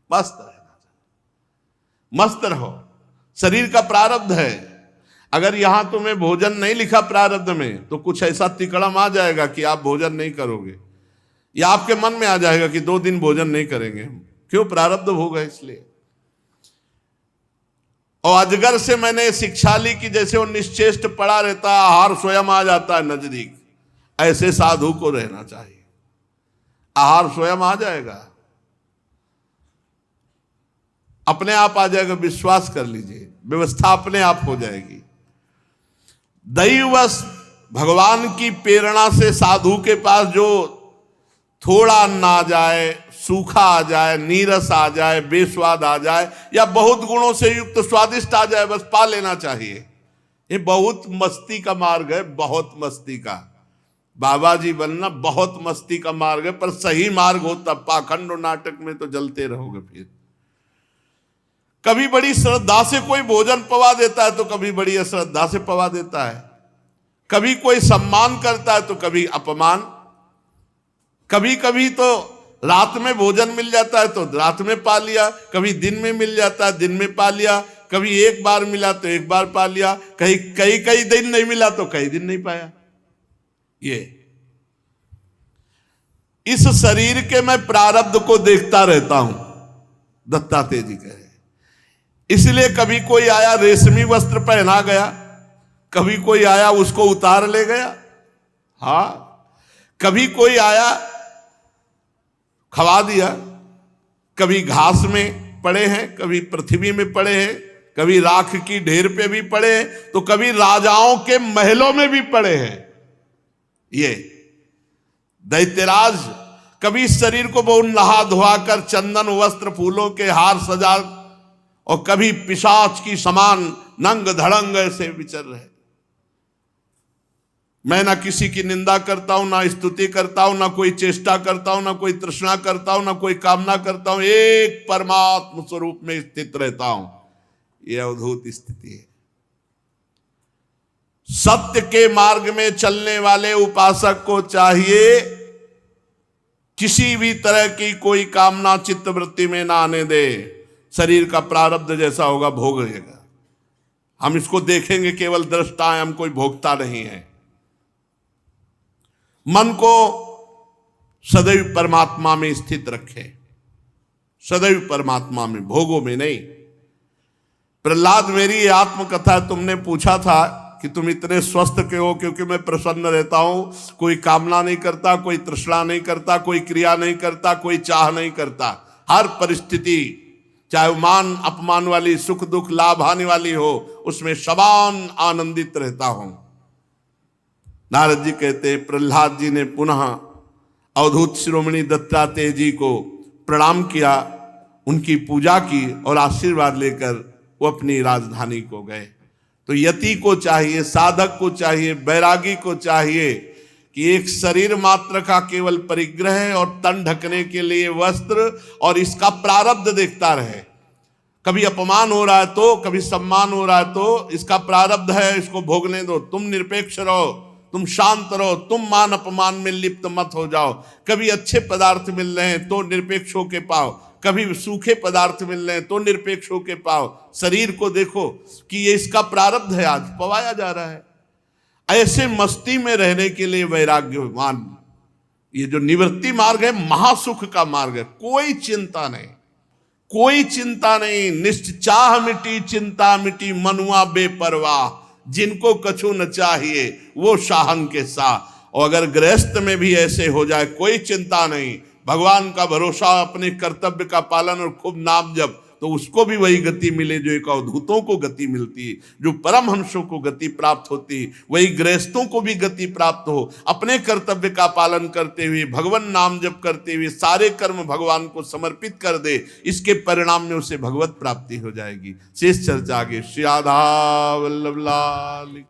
मस्त रहना चाहिए। मस्त रहो, शरीर का प्रारब्ध है। अगर यहां तुम्हें भोजन नहीं लिखा प्रारब्ध में, तो कुछ ऐसा तिकड़म आ जाएगा कि आप भोजन नहीं करोगे, या आपके मन में आ जाएगा कि 2 दिन भोजन नहीं करेंगे। क्यों? प्रारब्ध भोग है इसलिए। और अजगर से मैंने शिक्षा ली कि जैसे वो निश्चेष्ट पड़ा रहता है, आहार स्वयं आ जाता है नजदीक, ऐसे साधु को रहना चाहिए। आहार स्वयं आ जाएगा, अपने आप आ जाएगा, विश्वास कर लीजिए, व्यवस्था अपने आप हो जाएगी। दैववश भगवान की प्रेरणा से साधु के पास जो थोड़ा अन्न आ जाए, सूखा आ जाए, नीरस आ जाए, बेस्वाद आ जाए, या बहुत गुणों से युक्त स्वादिष्ट आ जाए, बस पा लेना चाहिए। ये बहुत मस्ती का मार्ग है, बहुत मस्ती का। बाबा जी बनना बहुत मस्ती का मार्ग है, पर सही मार्ग हो तब। पाखंड और नाटक में तो जलते रहोगे फिर। कभी बड़ी श्रद्धा से कोई भोजन पवा देता है, तो कभी बड़ी अश्रद्धा से पवा देता है। कभी कोई सम्मान करता है, तो कभी अपमान। कभी कभी तो रात में भोजन मिल जाता है तो रात में पा लिया, कभी दिन में मिल जाता है दिन में पा लिया, कभी एक बार मिला तो एक बार पा लिया, कई दिन नहीं मिला तो कई दिन नहीं पाया। ये इस शरीर के मैं प्रारब्ध को देखता रहता हूं, दत्तात्रेय जी कहे। इसलिए कभी कोई आया रेशमी वस्त्र पहना गया, कभी कोई आया उसको उतार ले गया। हाँ, कभी कोई आया खवा दिया। कभी घास में पड़े हैं, कभी पृथ्वी में पड़े हैं, कभी राख की ढेर पे भी पड़े हैं, तो कभी राजाओं के महलों में भी पड़े हैं। ये दैत्यराज कभी शरीर को बहुत नहा धोआ कर चंदन वस्त्र फूलों के हार सजा, और कभी पिशाच की समान नंग धड़ंग ऐसे विचर रहे। मैं ना किसी की निंदा करता हूं, ना स्तुति करता हूं, ना कोई चेष्टा करता हूं, ना कोई तृष्णा करता हूं, ना कोई कामना करता हूं, एक परमात्म स्वरूप में स्थित रहता हूं। यह अद्भुत स्थिति है। सत्य के मार्ग में चलने वाले उपासक को चाहिए किसी भी तरह की कोई कामना चित्त वृत्ति में ना आने दे। शरीर का प्रारब्ध जैसा होगा भोगेगा। हम इसको देखेंगे, केवल दृष्टा है, हम कोई भोगता नहीं है। मन को सदैव परमात्मा में स्थित रखे, सदैव परमात्मा में, भोगों में नहीं। प्रहलाद, मेरी आत्मकथा तुमने पूछा था कि तुम इतने स्वस्थ क्यों हो? क्योंकि मैं प्रसन्न रहता हूं, कोई कामना नहीं करता, कोई तृष्णा नहीं करता, कोई क्रिया नहीं करता, कोई चाह नहीं करता। हर परिस्थिति, चाहे मान अपमान वाली, सुख दुख लाभ हानि वाली हो, उसमें समान आनंदित रहता हूं। नारद जी कहते, प्रहलाद जी ने पुनः अवधूत शिरोमणि दत्तात्रेय जी को प्रणाम किया, उनकी पूजा की और आशीर्वाद लेकर वो अपनी राजधानी को गए। तो यति को चाहिए, साधक को चाहिए, बैरागी को चाहिए कि एक शरीर मात्र का केवल परिग्रह और तन ढकने के लिए वस्त्र और इसका प्रारब्ध देखता रहे। कभी अपमान हो रहा है तो, कभी सम्मान हो रहा है तो, इसका प्रारब्ध है, इसको भोगने दो। तुम निरपेक्ष रहो, तुम शांत रहो, तुम मान अपमान में लिप्त मत हो जाओ। कभी अच्छे पदार्थ मिल रहे हैं तो निरपेक्ष होके पाओ, कभी सूखे पदार्थ मिल रहे हैं तो निरपेक्ष होके पाओ। शरीर को देखो कि ये इसका प्रारब्ध है, आज पवाया जा रहा है। ऐसे मस्ती में रहने के लिए वैराग्यवान, ये जो निवृत्ति मार्ग है, महासुख का मार्ग है। कोई चिंता नहीं, कोई चिंता नहीं। निश्चाह मिटी चिंता मिटी, मनुआ बेपरवाह। जिनको कछु न चाहिए वो शाहन के साथ। और अगर गृहस्थ में भी ऐसे हो जाए, कोई चिंता नहीं, भगवान का भरोसा, अपने कर्तव्य का पालन और खूब नाम जप, तो उसको भी वही गति मिले जो एक अवधूतों को गति मिलती है, जो परमहंसों को गति प्राप्त होती है, वही गृहस्थों को भी गति प्राप्त हो। अपने कर्तव्य का पालन करते हुए, भगवान नाम जप करते हुए, सारे कर्म भगवान को समर्पित कर दे, इसके परिणाम में उसे भगवत प्राप्ति हो जाएगी। शेष चर्चा आगे। श्री राधा वल्लभ लाल।